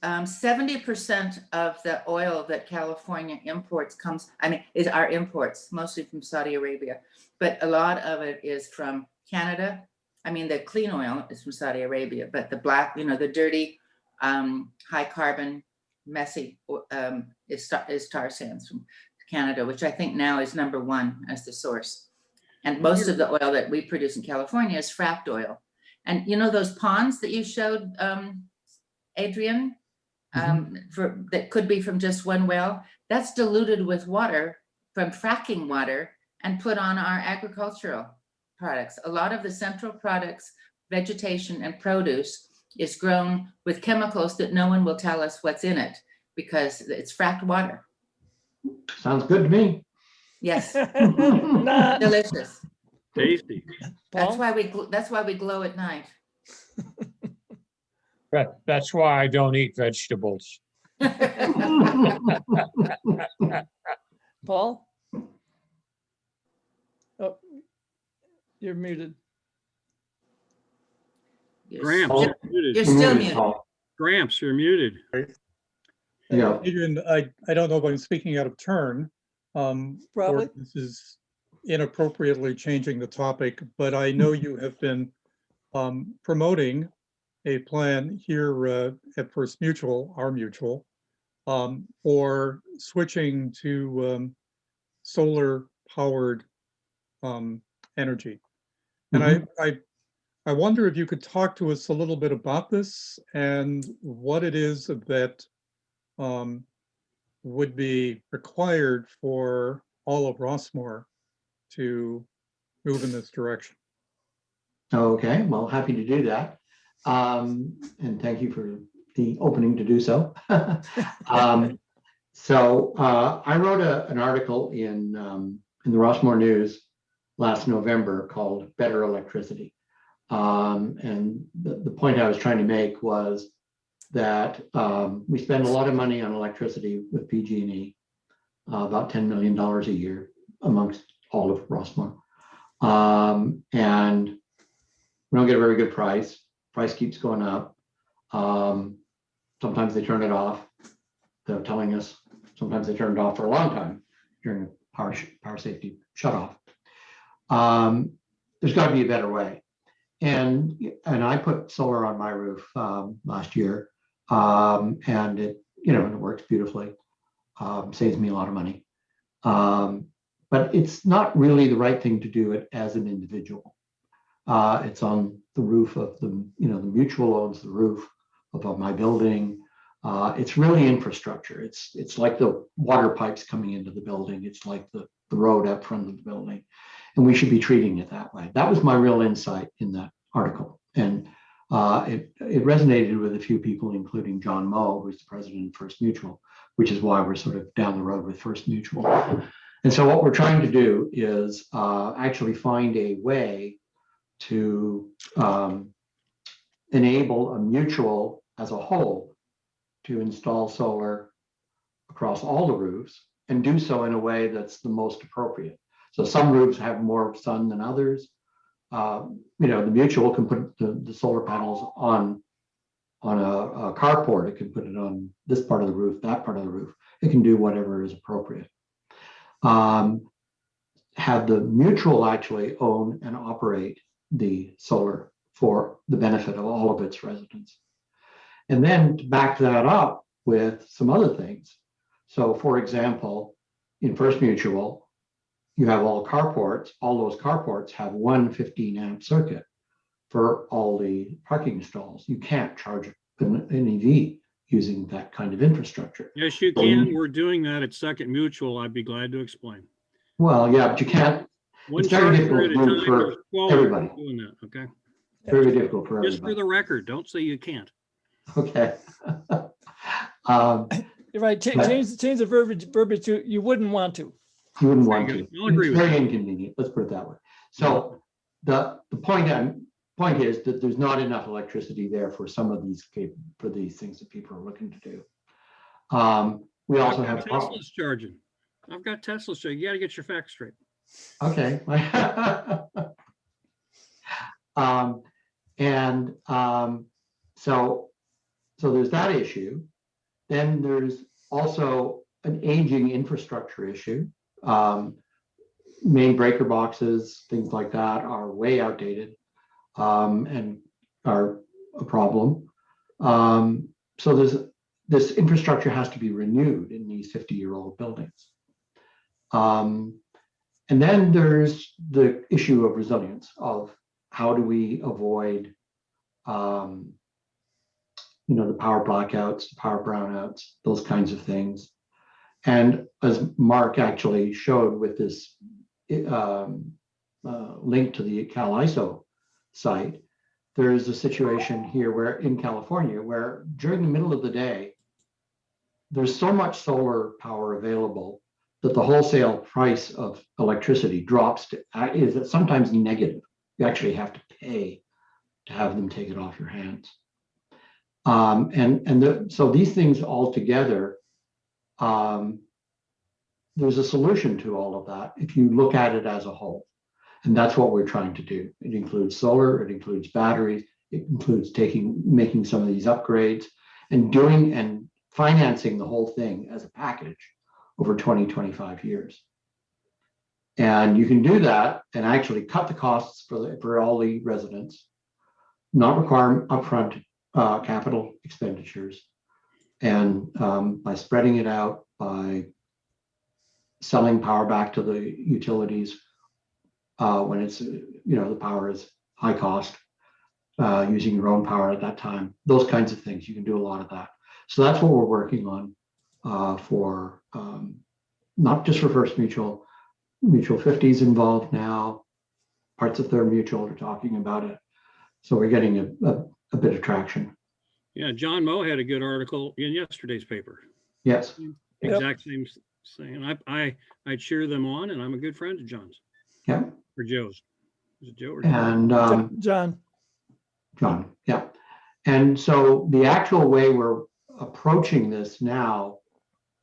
70% of the oil that California imports is our imports, mostly from Saudi Arabia, but a lot of it is from Canada. I mean, the clean oil is from Saudi Arabia, but the black, you know, the dirty, high carbon, messy is tar sands from Canada, which I think now is #1 as the source. And most of the oil that we produce in California is fracked oil. And you know those ponds that you showed, Adrian, that could be from just one well, that's diluted with water from fracking water and put on our agricultural products. A lot of the central products, vegetation and produce is grown with chemicals that no one will tell us what's in it because it's fracked water. Sounds good to me. Yes, Not. delicious. Tasty. That's Paul? why we glow at night. That's why I don't eat vegetables. Paul? Oh, you're muted. Gramps, Paul? you're muted. You're still muted. Paul. Gramps, you're muted. Yeah. Adrian, I don't know if I'm speaking out of turn. Probably. Or this is inappropriately changing the topic, but I know you have been promoting a plan here at First Mutual, our mutual, for switching to solar powered energy. And I wonder if you could talk to us a little bit about this and what it is that would be required for all of Rossmore to move in this direction. Okay, well, happy to do that. And thank you for the opening to do so. So I wrote an article in the Rossmore News last November called Better Electricity. And the point I was trying to make was that we spend a lot of money on electricity with PG&E, about $10 million a year amongst all of Rossmore. And we don't get a very good price. Price keeps going up. Sometimes they turn it off. They're telling us sometimes they turn it off for a long time during a power safety shutoff. There's got to be a better way. And I put solar on my roof last year, and it works beautifully. Saves me a lot of money. But it's not really the right thing to do it as an individual. It's on the roof of the mutual owns the roof of my building. It's really infrastructure. It's like the water pipes coming into the building. It's like the road up front of the building. And we should be treating it that way. That was my real insight in that article. And it resonated with a few people, including John Moe, who's the president of First Mutual, which is why we're sort of down the road with First Mutual. And so what we're trying to do is actually find a way to enable a mutual as a whole to install solar across all the roofs and do so in a way that's the most appropriate. So some roofs have more sun than others. The mutual can put the solar panels on a carport. It can put it on this part of the roof, that part of the roof. It can do whatever is appropriate. have the mutual actually own and operate the solar for the benefit of all of its residents. And then to back that up with some other things. So for example, in First Mutual, you have all carports. All those carports have one 15 amp circuit for all the parking stalls. You can't charge an EV using that kind of infrastructure. Yes, you can. We're doing that at Second Mutual. I'd be glad to explain. Well, yeah, but you can't. One It's very charger difficult at to a do time. for There's 12 everybody. doing that. Okay. Very difficult for Just for everybody. the record, don't say you can't. Okay. You're right. But- Change the verbiage to you wouldn't want to. You wouldn't There want you to. go. I'll agree It's with very inconvenient. Let's put it that way. So the point is that there's not enough electricity there for some of these for these things that people are looking to do. We also have Tesla's charging. I've got Tesla's charging. You got to get your facts straight. okay. So there's that issue. Then there's also an aging infrastructure issue. Main breaker boxes, things like that are way outdated and are a problem. So this infrastructure has to be renewed in these 50-year-old buildings. And then there's the issue of resilience, of how do we avoid the power blackouts, the power brownouts, those kinds of things. And as Mark actually showed with this link to the CalISO site, there is a situation here where in California, where during the middle of the day, there's so much solar power available that the wholesale price of electricity drops to is sometimes negative. You actually have to pay to have them take it off your hands. So these things all together, there's a solution to all of that if you look at it as a whole. And that's what we're trying to do. It includes solar, it includes batteries, it includes making some of these upgrades and financing the whole thing as a package over 20, 25 years. And you can do that and actually cut the costs for all the residents, not require upfront capital expenditures. And by spreading it out, by selling power back to the utilities when it's, the power is high cost, using your own power at that time, those kinds of things. You can do a lot of that. So that's what we're working on for not just for First Mutual. Mutual 50 is involved now. Parts of Third Mutual are talking about it. So we're getting a bit of traction. Yeah, John Moe had a good article in yesterday's paper. Yes. Exact same thing. I cheer them on, and I'm a good friend of John's. Yeah. Or Joe's. Is it Joe or Joe? And John. Yeah. And so the actual way we're approaching this now,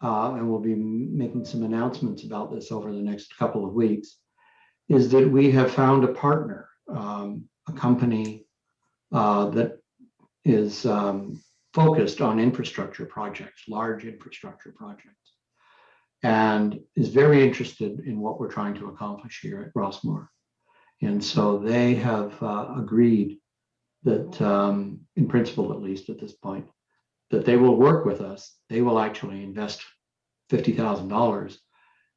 and we'll be making some announcements about this over the next couple of weeks, is that we have found a partner, a company that is focused on infrastructure projects, large infrastructure projects, and is very interested in what we're trying to accomplish here at Rossmore. And so they have agreed that, in principle, at least at this point, that they will work with us. They will actually invest $50,000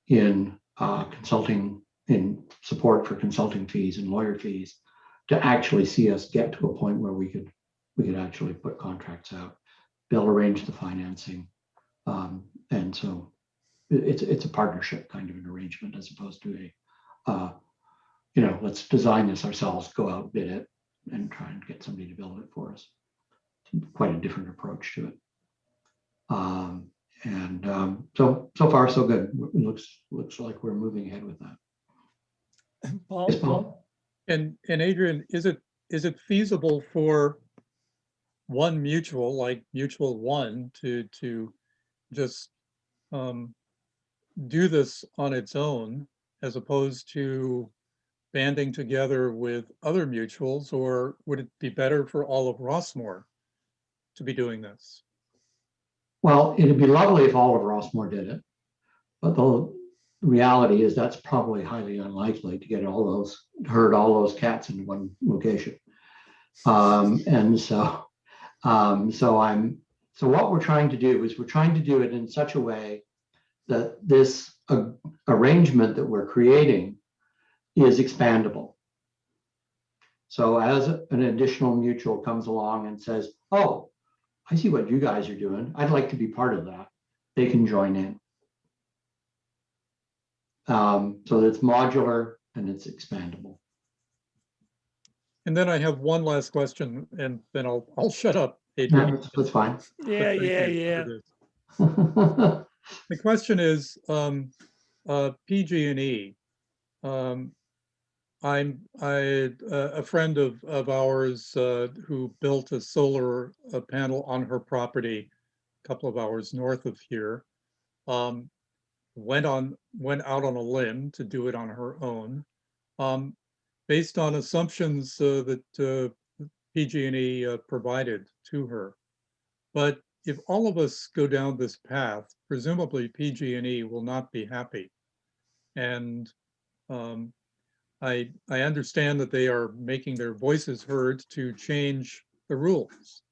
in consulting, in support for consulting fees and lawyer fees, to actually see us get to a point where we could actually put contracts out. They'll arrange the financing, and so it's a partnership kind of an arrangement as opposed to a let's design this ourselves, go out, bid it, and try and get somebody to build it for us. Quite a different approach to it. So far so good. It looks like we're moving ahead with that. Paul? Yes, Paul? And Adrian, is it feasible for one mutual, like Mutual One, to just do this on its own, as opposed to banding together with other mutuals, or would it be better for all of Rossmore to be doing this? Well, it'd be lovely if all of Rossmore did it, but reality is that's probably highly unlikely to get herd all those cats in one location. And so what we're trying to do is we're trying to do it in such a way that this arrangement that we're creating is expandable. So as an additional mutual comes along and says, oh, I see what you guys are doing, I'd like to be part of that, they can join in. So it's modular and it's expandable. And then I have one last question, and then I'll shut up, Adrian. No, that's fine. Yeah, Thank yeah, you yeah. for this. The question is PG&E. A friend of ours who built a solar panel on her property a couple of hours north of here, went out on a limb to do it on her own, based on assumptions that PG&E provided to her. But if all of us go down this path, presumably PG&E will not be happy. And I understand that they are making their voices heard to change the rules.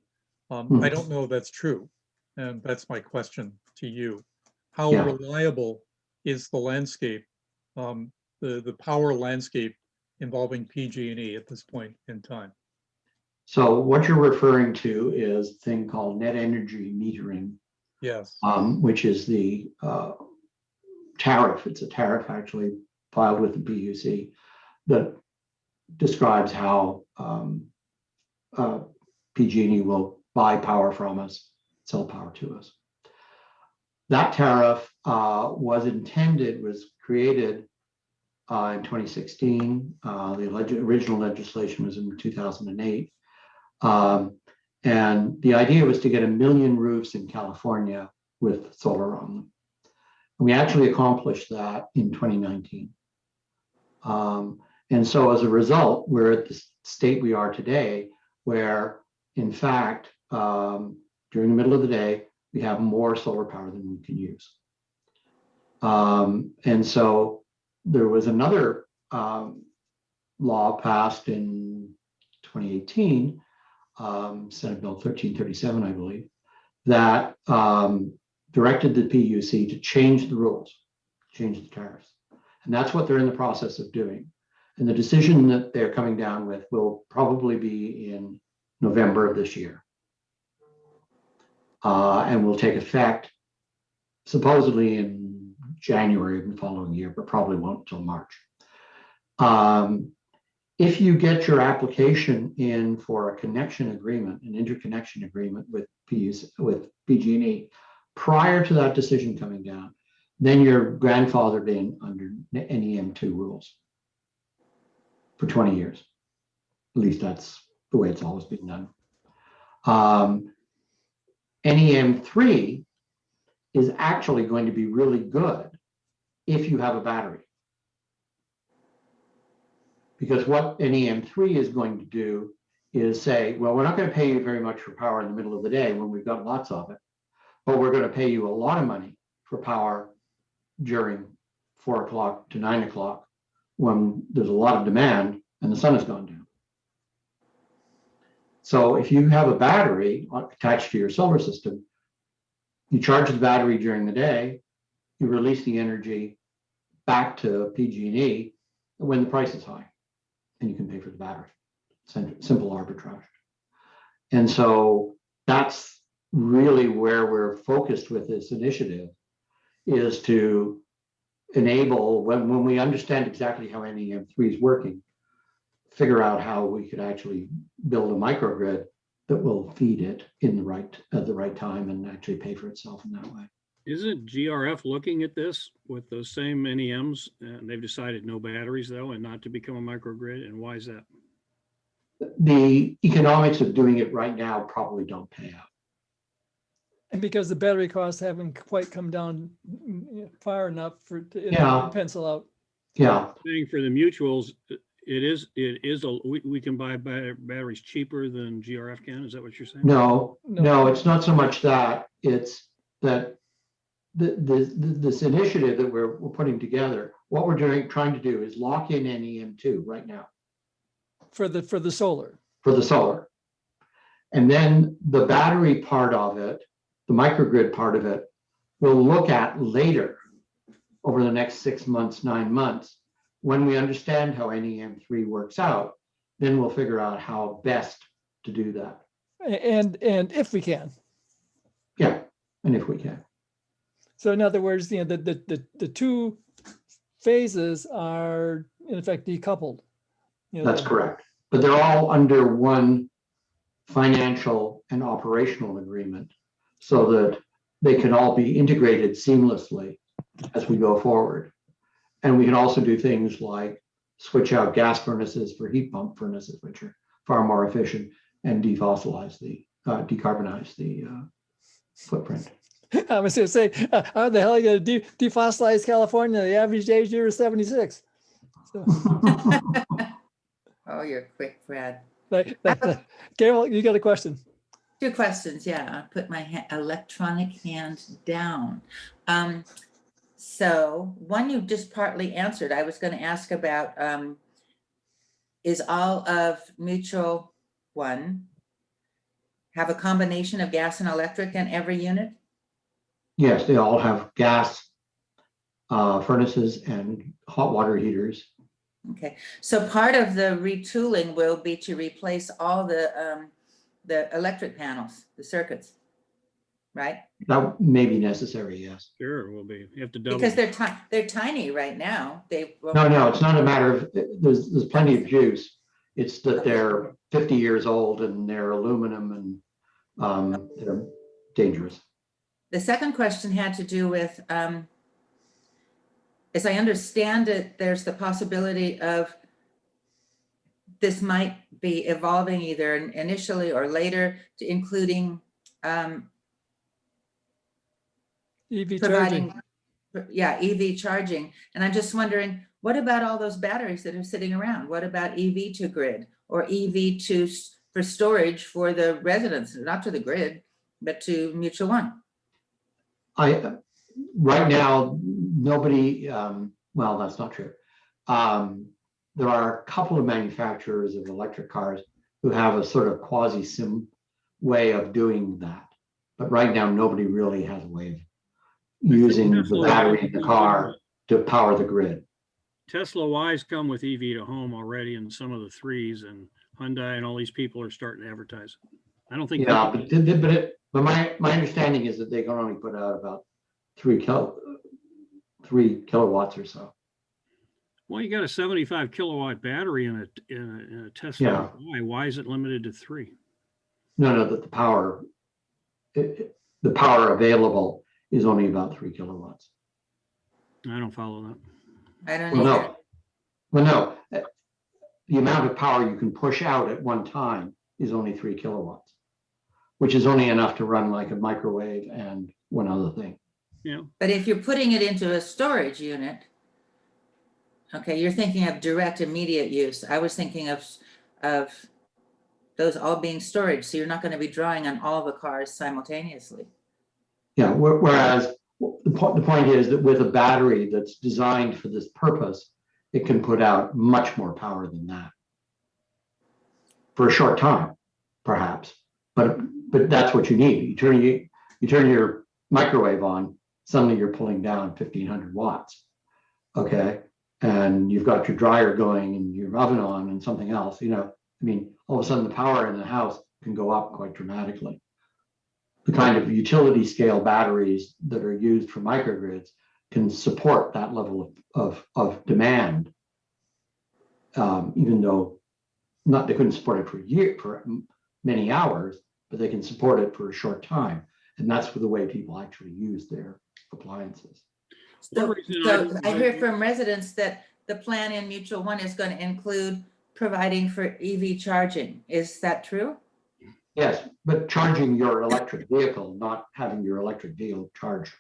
I don't know if that's true. And that's my question to you. How reliable is the landscape, the power landscape involving PG&E at this point in time? So what you're referring to is a thing called net energy metering. Yes. Which is the tariff. It's a tariff actually filed with the PUC that describes how PG&E will buy power from us, sell power to us. That tariff was created in 2016. The original legislation was in 2008. And the idea was to get 1 million roofs in California with solar on them. And we actually accomplished that in 2019. And so as a result, we're at the state we are today, where in fact, during the middle of the day, we have more solar power than we can use. And so there was another law passed in 2018, Senate Bill 1337, I believe, that directed the PUC to change the rules, change the tariffs. And that's what they're in the process of doing. And the decision that they're coming down with will probably be in November of this year. And will take effect supposedly in January of the following year, but probably won't until March. If you get your application in for a connection agreement, an interconnection agreement with PG&E prior to that decision coming down, then you're grandfathered in under NEM2 rules for 20 years. At least that's the way it's always been done. NEM3 is actually going to be really good if you have a battery. Because what NEM3 is going to do is say, well, we're not going to pay you very much for power in the middle of the day when we've got lots of it, but we're going to pay you a lot of money for power during 4 o'clock to 9 o'clock when there's a lot of demand and the sun has gone down. So if you have a battery attached to your solar system, you charge the battery during the day, you release the energy back to PG&E when the price is high, and you can pay for the battery. Simple arbitrage. And so that's really where we're focused with this initiative, is to enable, when we understand exactly how NEM3 is working, figure out how we could actually build a microgrid that will feed it in at the right time and actually pay for itself in that way. Isn't GRF looking at this with those same NEMs, and they've decided no batteries though, and not to become a microgrid? And why is that? The economics of doing it right now probably don't pay out. And because the battery costs haven't quite come down far enough for to pencil out. Yeah. Thing for the mutuals, we can buy batteries cheaper than GRF can. Is that what you're saying? No, it's not so much that. It's that this initiative that we're putting together, what we're trying to do is lock in NEM2 right now For the solar. for the solar. And then the battery part of it, the microgrid part of it, we'll look at later over the next 6 months, 9 months. When we understand how NEM3 works out, then we'll figure out how best to do that. And if we can. Yeah, and if we can. So in other words, the two phases are in effect decoupled. That's correct. But they're all under one financial and operational agreement so that they can all be integrated seamlessly as we go forward. And we can also do things like switch out gas furnaces for heat pump furnaces, which are far more efficient, and decarbonize the footprint. I was going to say, how the hell are you going to defossilize California? The average age here is 76. So, Oh, you're quick, Brad. Carol, you got a question? 2 questions, yeah. I'll put my electronic hand down. So one you just partly answered. I was going to ask about, is all of Mutual One have a combination of gas and electric in every unit? Yes, they all have gas furnaces and hot water heaters. Okay, so part of the retooling will be to replace all the electric panels, the circuits, right? That may be necessary, yes. Sure, it will be. You have to double. Because they're tiny right now. No, it's not a matter of, there's plenty of juice. It's that they're 50 years old and they're aluminum and they're dangerous. The second question had to do with, as I understand it, there's the possibility of this might be evolving either initially or later to including EV providing, charging. EV charging. And I'm just wondering, what about all those batteries that are sitting around? What about EV to grid or EV for storage for the residents, not to the grid, but to Mutual One? Right now, nobody, well, that's not true. There are a couple of manufacturers of electric cars who have a sort of quasi-sim way of doing that. But right now, nobody really has a way of using the battery in the car to power the grid. Tesla Ys come with EV to home already in some of the 3s, and Hyundai and all these people are starting to advertise it. I don't think. Yeah, but my understanding is that they can only put out about 3 kilowatts or so. Well, you got a 75 kilowatt battery in a Tesla Y. Why is it limited to 3? No, that the power available is only about 3 kilowatts. I don't follow that. I don't either. Well, no, the amount of power you can push out at one time is only 3 kilowatts, which is only enough to run like a microwave and one other thing. Yeah. But if you're putting it into a storage unit, okay, you're thinking of direct immediate use. I was thinking of those all being storage. So you're not going to be drawing on all the cars simultaneously. Yeah, whereas the point is that with a battery that's designed for this purpose, it can put out much more power than that for a short time, perhaps. But that's what you need. You turn your microwave on, suddenly you're pulling down 1,500 watts. Okay, and you've got your dryer going and your oven on and something else. All of a sudden the power in the house can go up quite dramatically. The kind of utility scale batteries that are used for microgrids can support that level of demand, even though they couldn't support it for many hours, but they can support it for a short time. And that's the way people actually use their appliances. So I hear from residents that the plan in Mutual One is going to include providing for EV charging. Is that true? Yes, but charging your electric vehicle, not having your electric vehicle charge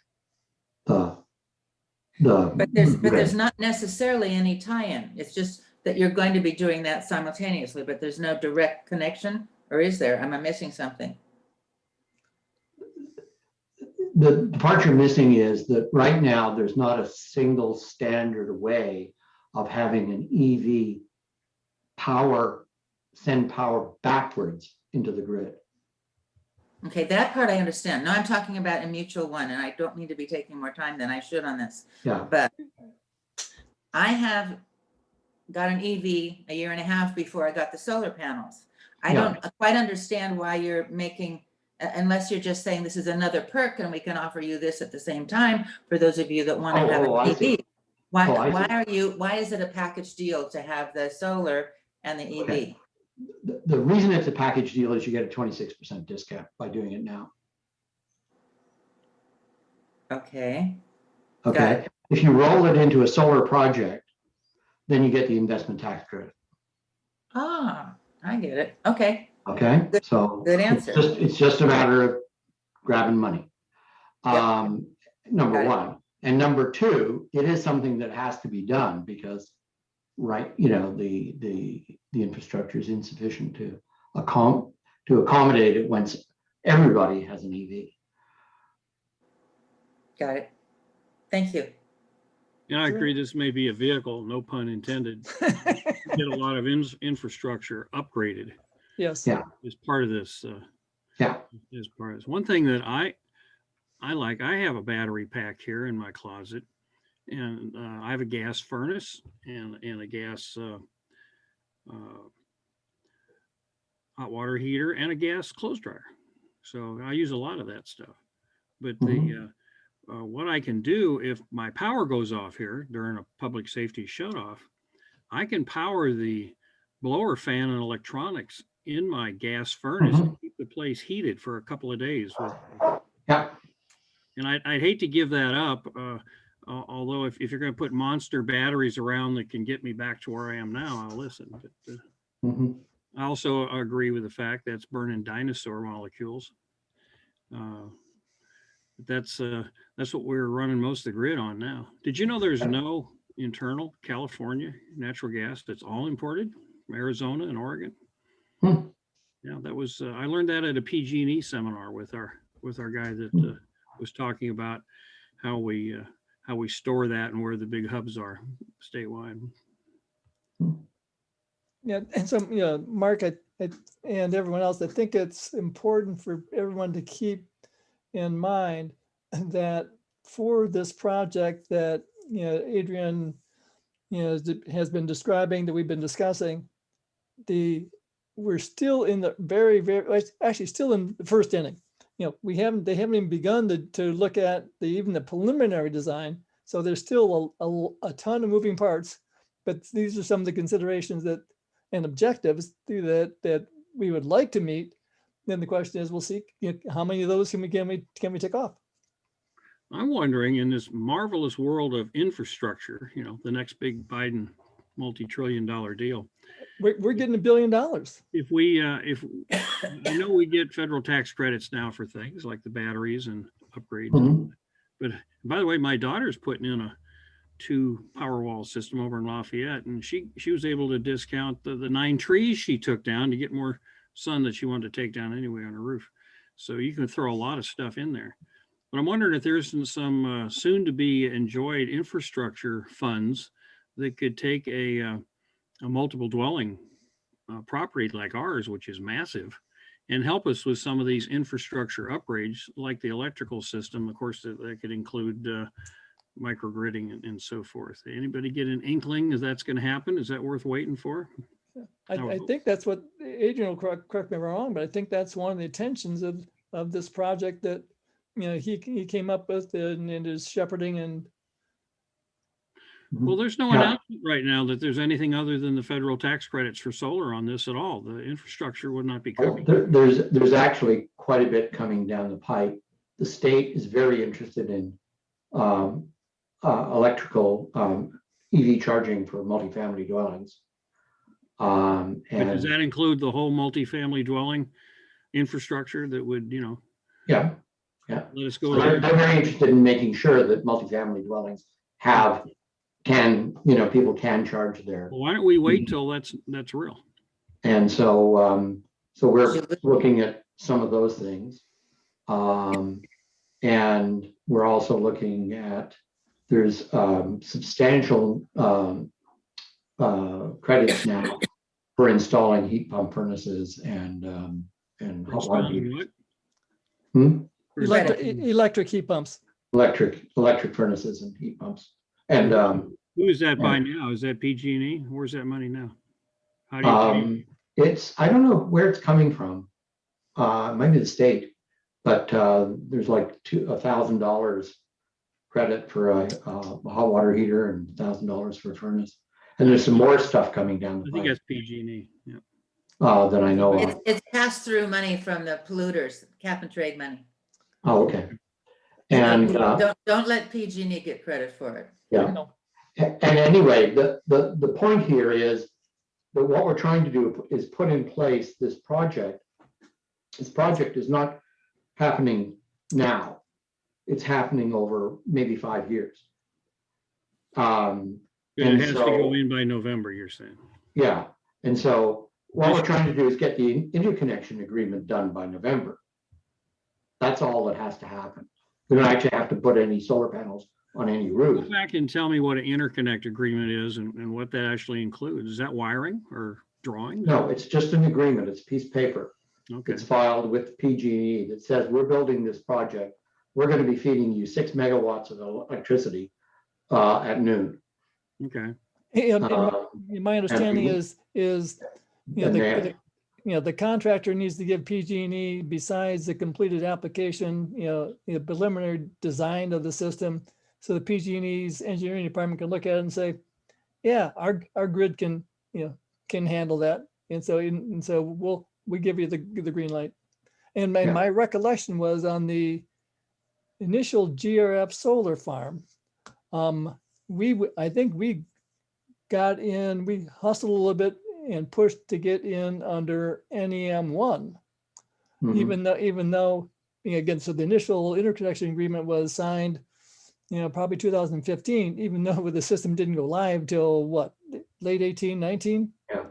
the But there's not necessarily any tie-in. It's just that you're going to be doing that simultaneously, but there's no direct connection, or is there? Am I missing something? the part you're missing is that right now there's not a single standard way of having an EV send power backwards into the grid. Okay, that part I understand. Now I'm talking about a mutual one, and I don't need to be taking more time than I should on this. Yeah. But I have got an EV a year and a half before I got the solar panels. I Yeah. don't quite understand why you're making, unless you're just saying this is another perk and we can offer you this at the same time for those of you that want to have I an see. EV. Why, Oh, I see. why is it a package deal to have the solar and the EV? Okay. The reason it's a package deal is you get a 26% discount by doing it now. Okay, Okay. If you roll it into a solar project, then you get the investment tax credit. ah, I get it. Okay, Okay. Good- So good answer. It's just a matter of grabbing money. Yep. Number Got it. one. And number two, it is something that has to be done because, right, the infrastructure is insufficient to accommodate it once everybody has an EV. Got it. Thank you. Yeah, I Sure. agree. This may be a vehicle, no pun intended. Get a lot of infrastructure upgraded Yes. Yeah. as part of this. Yeah. As part of this. One thing that I like, I have a battery pack here in my closet, and I have a gas furnace and a gas hot water heater and a gas clothes dryer. So I use a lot of that stuff. But what I can do if my power goes off here during a public safety shutoff, I can power the blower fan and electronics in my gas furnace and keep the place heated for a couple of days. Yeah. And I'd hate to give that up. Although if you're going to put monster batteries around that can get me back to where I am now, I'll listen. But I also agree with the fact that's burning dinosaur molecules. That's what we're running most of the grid on now. Did you know there's no internal California natural gas? That's all imported from Arizona and Oregon. Yeah, that was I learned that at a PG&E seminar with our guy that was talking about how we store that and where the big hubs are statewide. Yeah, and so, Mark, and everyone else, I think it's important for everyone to keep in mind that for this project that, Adrian, has been describing, that we've been discussing, we're still in the actually still in the first inning. They haven't even begun to look at even the preliminary design. So there's still a ton of moving parts, but these are some of the considerations and objectives that we would like to meet. Then the question is, we'll see how many of those can we tick off. I'm wondering, in this marvelous world of infrastructure, the next big Biden multi-trillion-dollar deal, we're getting $1 billion. If I know we get federal tax credits now for things like the batteries and upgrades, but by the way, my daughter's putting in a 2 Powerwall system over in Lafayette, and she was able to discount the 9 trees she took down to get more sun that she wanted to take down anyway on her roof. So you can throw a lot of stuff in there. But I'm wondering if there's some soon to be enjoyed infrastructure funds that could take a multiple dwelling property like ours, which is massive, and help us with some of these infrastructure upgrades, like the electrical system. Of course, that could include microgridding and so forth. Anybody get an inkling if that's going to happen? Is that worth waiting for? I think that's what Adrian will correct me if I'm wrong, but I think that's one of the intentions of this project that he came up with and is shepherding. And well, there's no announcement right now that there's anything other than the federal tax credits for solar on this at all. The infrastructure would not be covered. There's actually quite a bit coming down the pipe. The state is very interested in electrical EV charging for multifamily dwellings. But does that include the whole multifamily dwelling infrastructure that would, Yeah. let us go? So they're very interested in making sure that multifamily dwellings people can charge their. Well, why don't we wait till that's real? And so we're looking at some of those things. And we're also looking at, there's substantial credits now for installing heat pump furnaces and hot water Installing heaters. what? Hmm? Electric heat pumps. Electric furnaces and heat pumps. And Who is that by now? Is that PG&E? Where's that money now? How do you? it's, I don't know where it's coming from. It might be the state, but there's like $1,000 credit for a hot water heater and $1,000 for a furnace. And there's some more stuff coming down I the think pipe that's PG&E. Yeah. that I know of. It's pass-through money from the polluters, cap and trade money. Oh, okay. And Don't let PG&E get credit for it. yeah. And anyway, the point here is that what we're trying to do is put in place this project. This project is not happening now. It's happening over maybe 5 years. It And has to so, go in by November, you're saying. yeah. And so what we're trying to do is get the interconnection agreement done by November. That's all that has to happen. We don't actually have to put any solar panels on any Go roof. back and tell me what an interconnect agreement is and what that actually includes. Is that wiring or drawings? No, it's just an agreement. It's a piece of paper. Okay. It's filed with PG&E that says we're building this project. We're going to be feeding you 6 megawatts of electricity at noon. Okay. And my understanding is, And the contractor needs to give PG&E, besides the completed application, the preliminary design of the system. So the PG&E's engineering department can look at it and say, yeah, our grid can handle that. And so we give you the green light. And my recollection was on the initial GRF solar farm, I think we got in, we hustled a little bit and pushed to get in under NEM1, even though again, so the initial interconnection agreement was signed, probably 2015, even though the system didn't go live till what, late 18, 19? Yeah.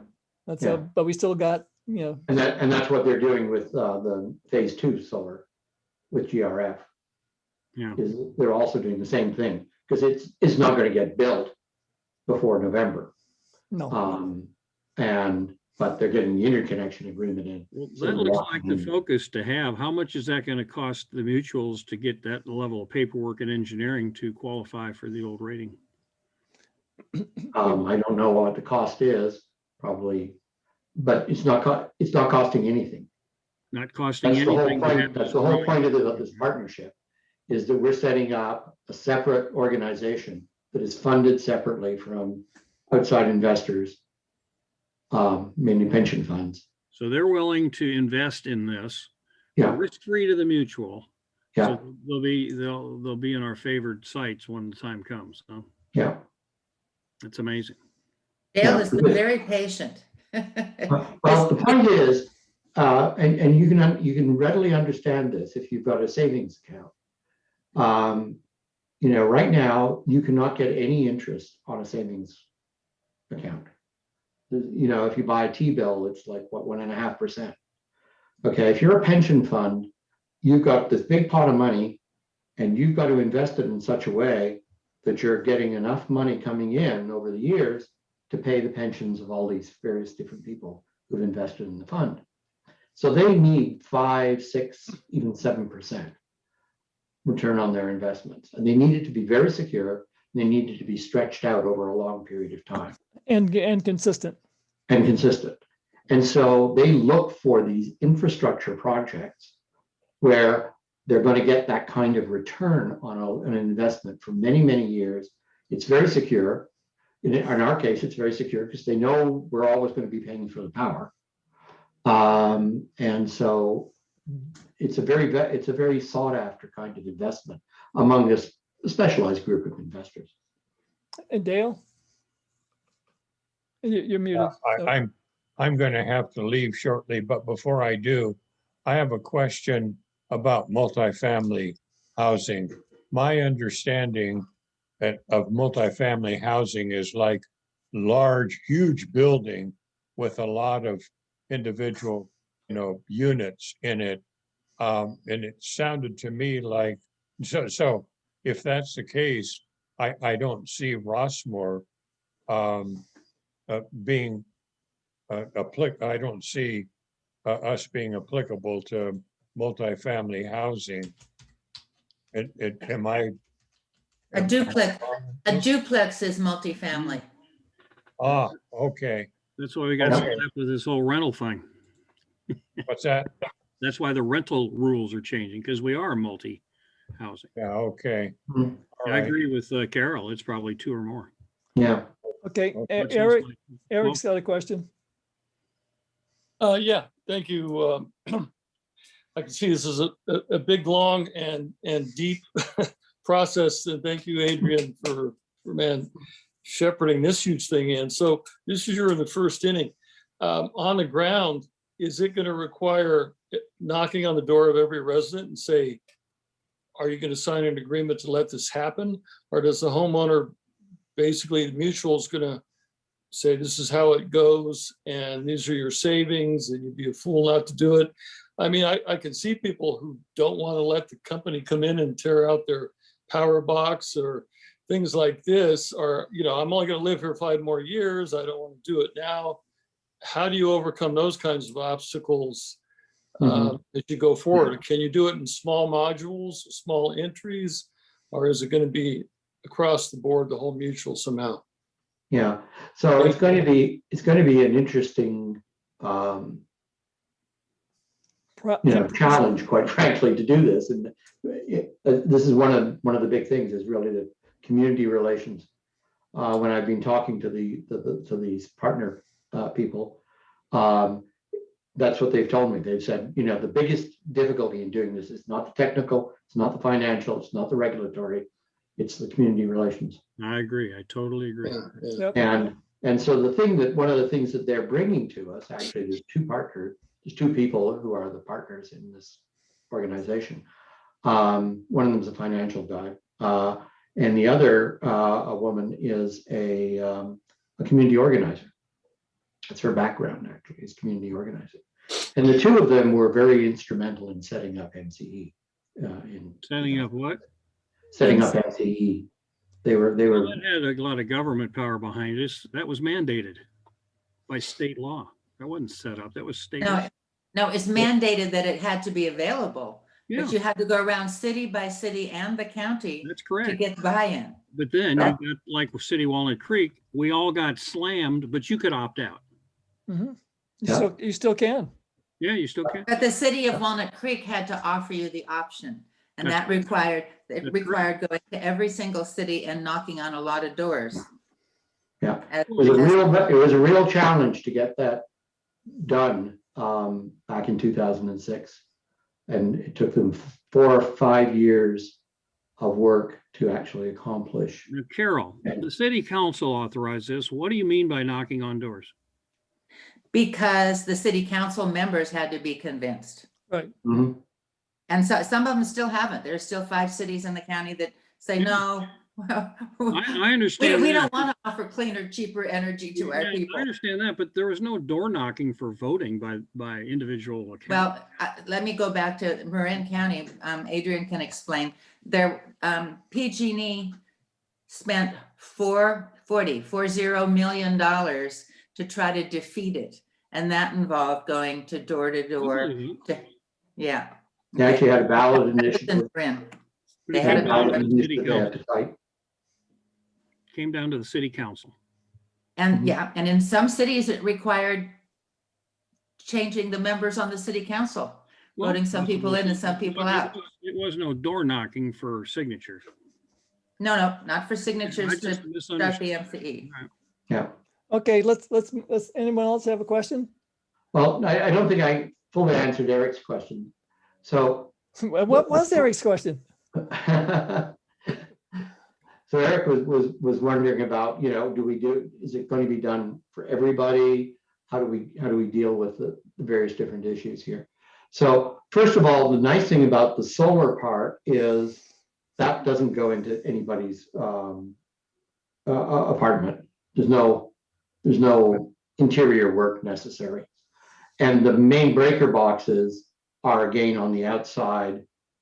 That's Yeah. but we still got, and that's what they're doing with the phase 2 solar with GRF. Yeah. Is they're also doing the same thing because it's not going to get built before November. no. But they're getting the interconnection agreement in. Well, So that they're looks locking like the in. focus to have. How much is that going to cost the mutuals to get that level of paperwork and engineering to qualify for the old rating? I don't know what the cost is, probably, but it's not costing anything. Not costing That's the whole anything. to point. have That's this the whole growing- point of this partnership, is that we're setting up a separate organization that is funded separately from outside investors, mainly pension funds. So they're willing to invest in this, Yeah, risk-free to the mutual. yeah, So they'll be in our favored sites when the time comes. So yeah. that's amazing. Dale Yeah. is very patient. Well, the point is, and you can readily understand this if you've got a savings account. Right now you cannot get any interest on a savings account. If you buy a T-bill, it's like what, 1.5%. Okay, if you're a pension fund, you've got this big pot of money, and you've got to invest it in such a way that you're getting enough money coming in over the years to pay the pensions of all these various different people who've invested in the fund. So they need 5, 6, even 7% return on their investments. And they need it to be very secure. They need it to be stretched out over a long period of time. And consistent. And consistent. And so they look for these infrastructure projects where they're going to get that kind of return on an investment for many, many years. It's very secure. In our case, it's very secure because they know we're always going to be paying for the power. And so it's a very sought after kind of investment among this specialized group of investors. And Dale? You're muted. I'm going to have to leave shortly, but before I do, I have a question about multifamily housing. My understanding of multifamily housing is like large, huge building with a lot of individual, units in it. And it sounded to me like So if that's the case, I don't see Rossmore being I don't see us being applicable to multifamily housing. Am I? A duplex is multifamily. Ah, okay. That's why we got to Okay. step with this whole rental thing. What's that? That's why the rental rules are changing, because we are multi-housing. Yeah, okay. Mhm. All I right. agree with Carol. It's probably 2 or more. Yeah. Okay, That sounds Eric, like- Eric's got a question. Yeah, thank you. I can see this is a big, long and deep process. And thank you, Adrian, for shepherding this huge thing in. So this is you're in the first inning. On the ground, is it going to require knocking on the door of every resident and say, are you going to sign an agreement to let this happen? Or does the homeowner, basically the mutual, is going to say, this is how it goes, and these are your savings, and you'd be a fool not to do it? I mean, I can see people who don't want to let the company come in and tear out their power box or things like this, or, I'm only going to live here 5 more years. I don't want to do it now. How do you overcome those kinds of obstacles as you go forward? Can you do it in small modules, small entries, or is it going to be across the board, the whole mutual somehow? Yeah. So it's going to be an interesting challenge, quite frankly, to do this. And this is one of the big things, is really the community relations. When I've been talking to these partner people, that's what they've told me. They've said, the biggest difficulty in doing this is not the technical, it's not the financial, it's not the regulatory, it's the community relations. I agree. I totally agree. Yep. And so one of the things that they're bringing to us, actually, there's 2 people who are the partners in this organization. One of them is a financial guy, and the other, a woman, is a community organizer. That's her background, actually, is community organizing. And the 2 of them were very instrumental in setting up MCE. Setting up what? Setting up MCE. They were. That had a lot of government power behind us. That was mandated by state law. That wasn't set up. That was state law. No, it's mandated that it had to be available, Yeah, but you had to go around city by city and the county that's to correct. get buy-in. But then you got, like with City Walnut Creek, we all got slammed, but you could opt out. Mhm. Yeah. You still can. Yeah, you still can. But the city of Walnut Creek had to offer you the option. And That's that required That's going to every single city and knocking on a lot of doors. Yeah. As- It was a real challenge to get that done back in 2006. And it took them 4 or 5 years of work to actually accomplish. Now, Carol, the city council authorized this. What do you mean by knocking on doors? Because the city council members had to be convinced. Right. Mhm. And so some of them still haven't. There's still 5 cities in the county that say, no, I understand. we that. don't want to offer cleaner, cheaper energy to our Yeah, people. I understand that, but there was no door knocking for voting by individual accounts. Well, let me go back to Marin County. Adrian can explain. Their PG&E spent $40 million to try to defeat it. And that involved going to door to door. Yeah. They actually had a ballot initiative. They had a ballot ballot. initiative they had to fight. Came down to the city council. And yeah, and in some cities it required changing the members on the city council, voting some people in and some people out. It was no door knocking for signatures. No, not for I signatures just to start the MCE. Yeah. Okay, let's, anyone else have a question? Well, I don't think I fully answered Eric's question. So What was Eric's question? so Eric was wondering about, is it going to be done for everybody? How do we deal with the various different issues here? So first of all, the nice thing about the solar part is that doesn't go into anybody's apartment. There's no interior work necessary. And the main breaker boxes are again on the outside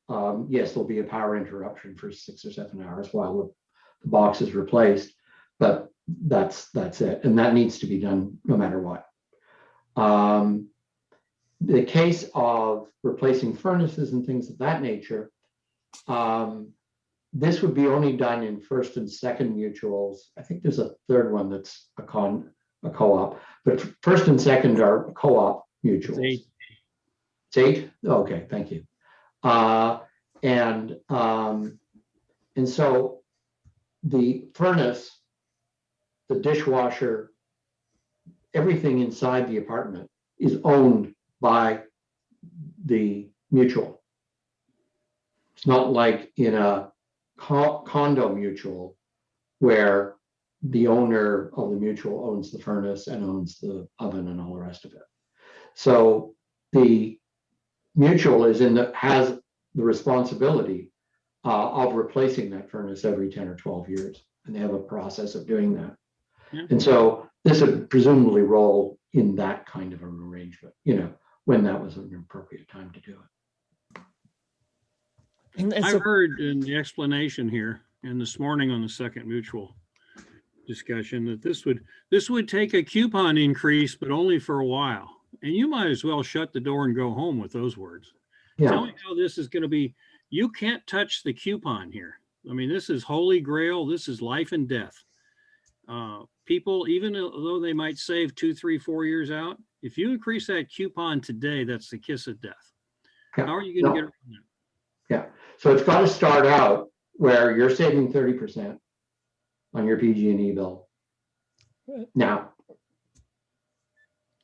yes, there'll be a power interruption for 6 or 7 hours while the box is replaced, but that's it. And that needs to be done no matter what. The case of replacing furnaces and things of that nature, this would be only done in first and second mutuals. I think there's a third one that's a co-op, but first and second are co-op mutuals. It's 8? Okay, thank you. And so the furnace, the dishwasher, everything inside the apartment is owned by the mutual. It's not like in a condo mutual where the owner of the mutual owns the furnace and owns the oven and all the rest of it. So the mutual has the responsibility of replacing that furnace every 10 or 12 years. And they have a process of doing that. Yeah. And so this would presumably roll in that kind of an arrangement, when that was an appropriate time to do it. And I so, heard in the explanation here and this morning on the second mutual discussion that this would take a coupon increase, but only for a while. And you might as well shut the door and go home with those words. Yeah. Tell me how this is going to be. You can't touch the coupon here. I mean, this is holy grail. This is life and death. People, even though they might save 2, 3, 4 years out, if you increase that coupon today, that's the kiss of death. Yeah. How are you going to get around that? Yeah. So it's got to start out where you're saving 30% on your PG&E bill. Now.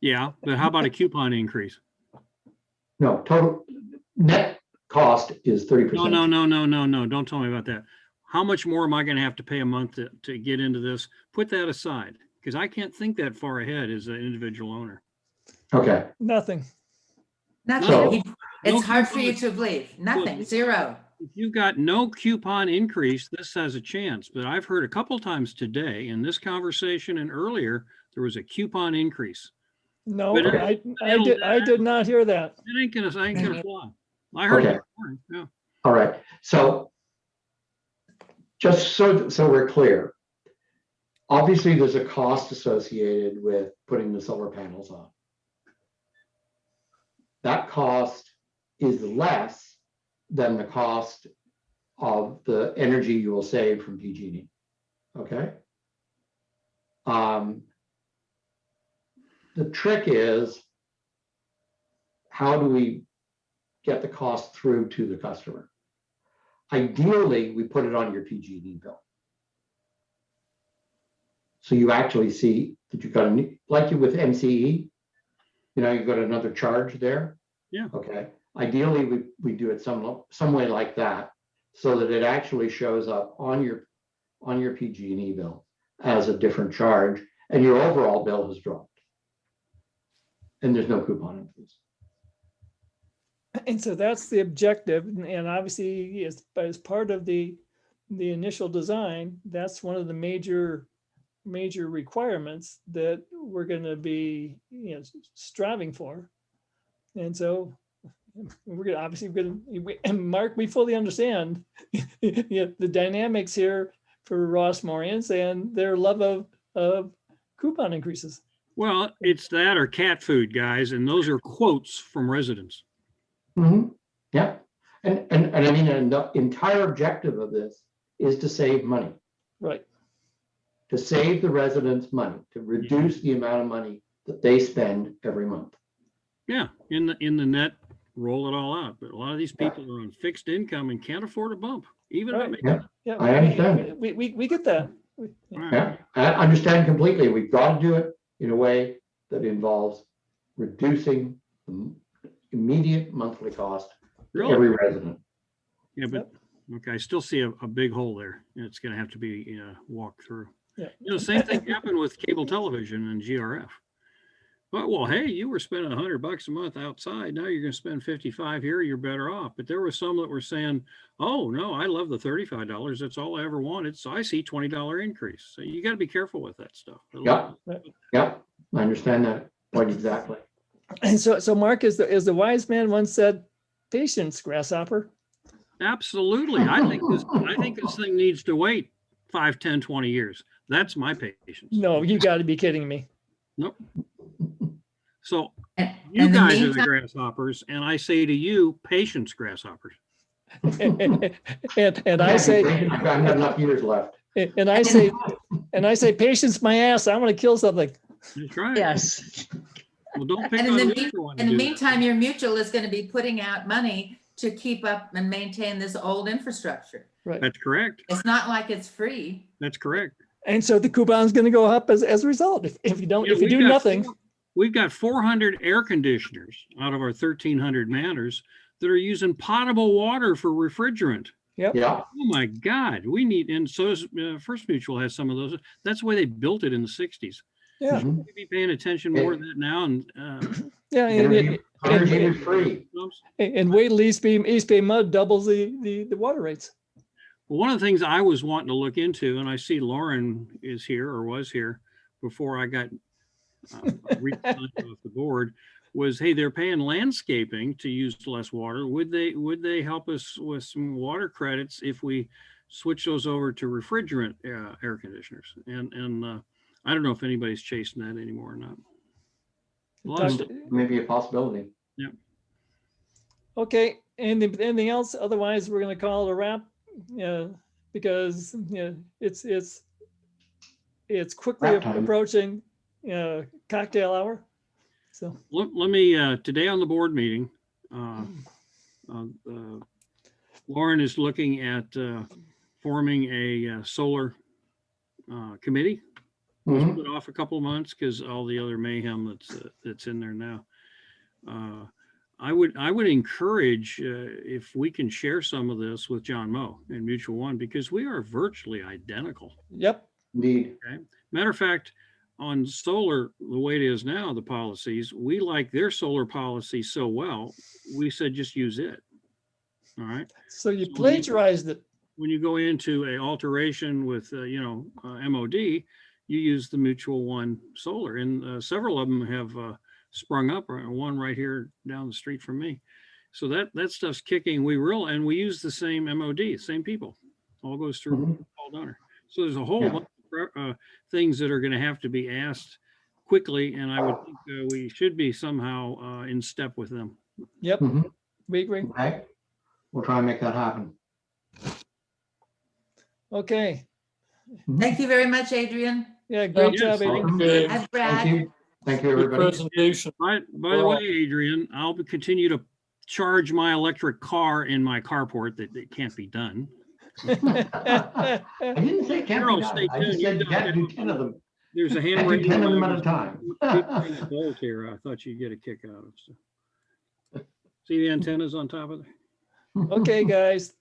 Yeah, but how about a coupon increase? No, total net cost is 30%. No. Don't tell me about that. How much more am I going to have to pay a month to get into this? Put that aside, because I can't think that far ahead as an individual owner. Okay. nothing. Nothing. So- It's No hard for you coupon. to believe. Nothing, Well, zero. If you've got no coupon increase, this has a chance. But I've heard a couple times today in this conversation and earlier, there was a coupon increase. No, But I did not hear that. It ain't gonna fly. I heard Okay. it this morning. Yeah. All right. So just so we're clear, obviously there's a cost associated with putting the solar panels on. That cost is less than the cost of the energy you will save from PG&E. Okay. The trick is, how do we get the cost through to the customer? Ideally, we put it on your PG&E bill. So you actually see that you've got like you with MCE, you've got another charge there. Yeah. Okay. Ideally, we do it some way like that, so that it actually shows up on your PG&E bill as a different charge, and your overall bill has dropped. And there's no coupon increase. And so that's the objective. And obviously, as part of the initial design, that's one of the major requirements that we're going to be striving for. And so we're going to obviously, and Mark, we fully understand the dynamics here for Ross Morians and their love of coupon increases. Well, it's that or cat food, guys, and those are quotes from residents. Mm-hmm. Yeah. And I mean, and the entire objective of this is to save money. Right. To save the residents money, to reduce the amount of money that they spend every month. Yeah, in the net, roll it all out. But a lot of these people are on fixed income and can't afford a bump, even Right. if Yeah, I understand. we get that. Yeah, I understand completely. We've got to do it in a way that involves reducing the immediate monthly cost to Really? every resident. Yeah, but okay, I still see a big hole there. It's going to have to be walked through. Yeah. Same thing happened with cable television and GRF. Well, hey, you were spending $100 a month outside. Now you're going to spend 55 here. You're better off. But there were some that were saying, "Oh no, I love the $35. That's all I ever wanted." So I see $20 increase. So you got to be careful with that stuff. Yeah, I understand that point exactly. And so Mark, as the wise man once said, patience, grasshopper. Absolutely. I think this thing needs to wait 5, 10, 20 years. That's my patience. No, you got to be kidding me. Nope. So And you in the guys are the meantime- grasshoppers, and I say to you, patience, grasshoppers. and I say, I have enough years left. and I say, patience, my ass. I want to kill something. That's right. Yes. Well, don't pick And on in me the, for wanting in to the do that. meantime, your mutual is going to be putting out money to keep up and maintain this old infrastructure. Right. That's correct. It's not like it's free. That's correct. And so the coupon's going to go up as a result. If you don't, You know, if you we've do got nothing. We've got 400 air conditioners out of our 1,300 manners that are using potable water for refrigerant. Yep. Yeah. Oh my God, we need, and so is First Mutual has some of those. That's the way they built it in the 60s. Yeah. Mhm. We'd be paying attention more to that now. And Yeah. Energy is free. And wait till East Bay Mud doubles the water rates. Well, one of the things I was wanting to look into, and I see Lauren is here or was here before I got off the board, was, hey, they're paying landscaping to use less water. Would they help us with some water credits if we switch those over to refrigerant air conditioners? And I don't know if anybody's chasing that anymore or not. Maybe a possibility. Yeah. Okay. Anything else? Otherwise, we're going to call it a wrap. Because it's quickly Wrap time. approaching cocktail hour. So Let me today on the board meeting, Lauren is looking at forming a solar committee. Let's Mhm. put it off a couple of months because all the other mayhem that's in there now. I would encourage if we can share some of this with John Moe and Mutual One, because we are virtually identical. yep. Indeed. Okay. Matter of fact, on solar, the way it is now, the policies, we like their solar policy so well, we said just use it. All right. So you So plagiarized it. When you go into a alteration with MOD, you use the Mutual One solar, and several of them have sprung up. One right here down the street from me. So that stuff's kicking. We use the same MOD, same people. All goes through Paul Donner. So there's a whole bunch of things that are going to have to be asked quickly, and I would think we should be somehow in step with them. Yep. Mhm. We agree. Okay. We'll try and make that happen. Okay. Thank you very much, Adrian. Yeah. Great Yes, job, thank Adrian. Okay, Hi, Thank Brad. you. Thank you, good everybody. presentation. By the way, Adrian, I'll continue to charge my electric car in my carport. That it can't be done. I didn't say it can't Carol, be stay done. I just tuned. said You you can't do 10 of them. There's a hand Can't do raising 10 of them line. at a time. There's a bolt here. I thought you'd get a kick out of. So. See the antennas on top of it? Okay, guys.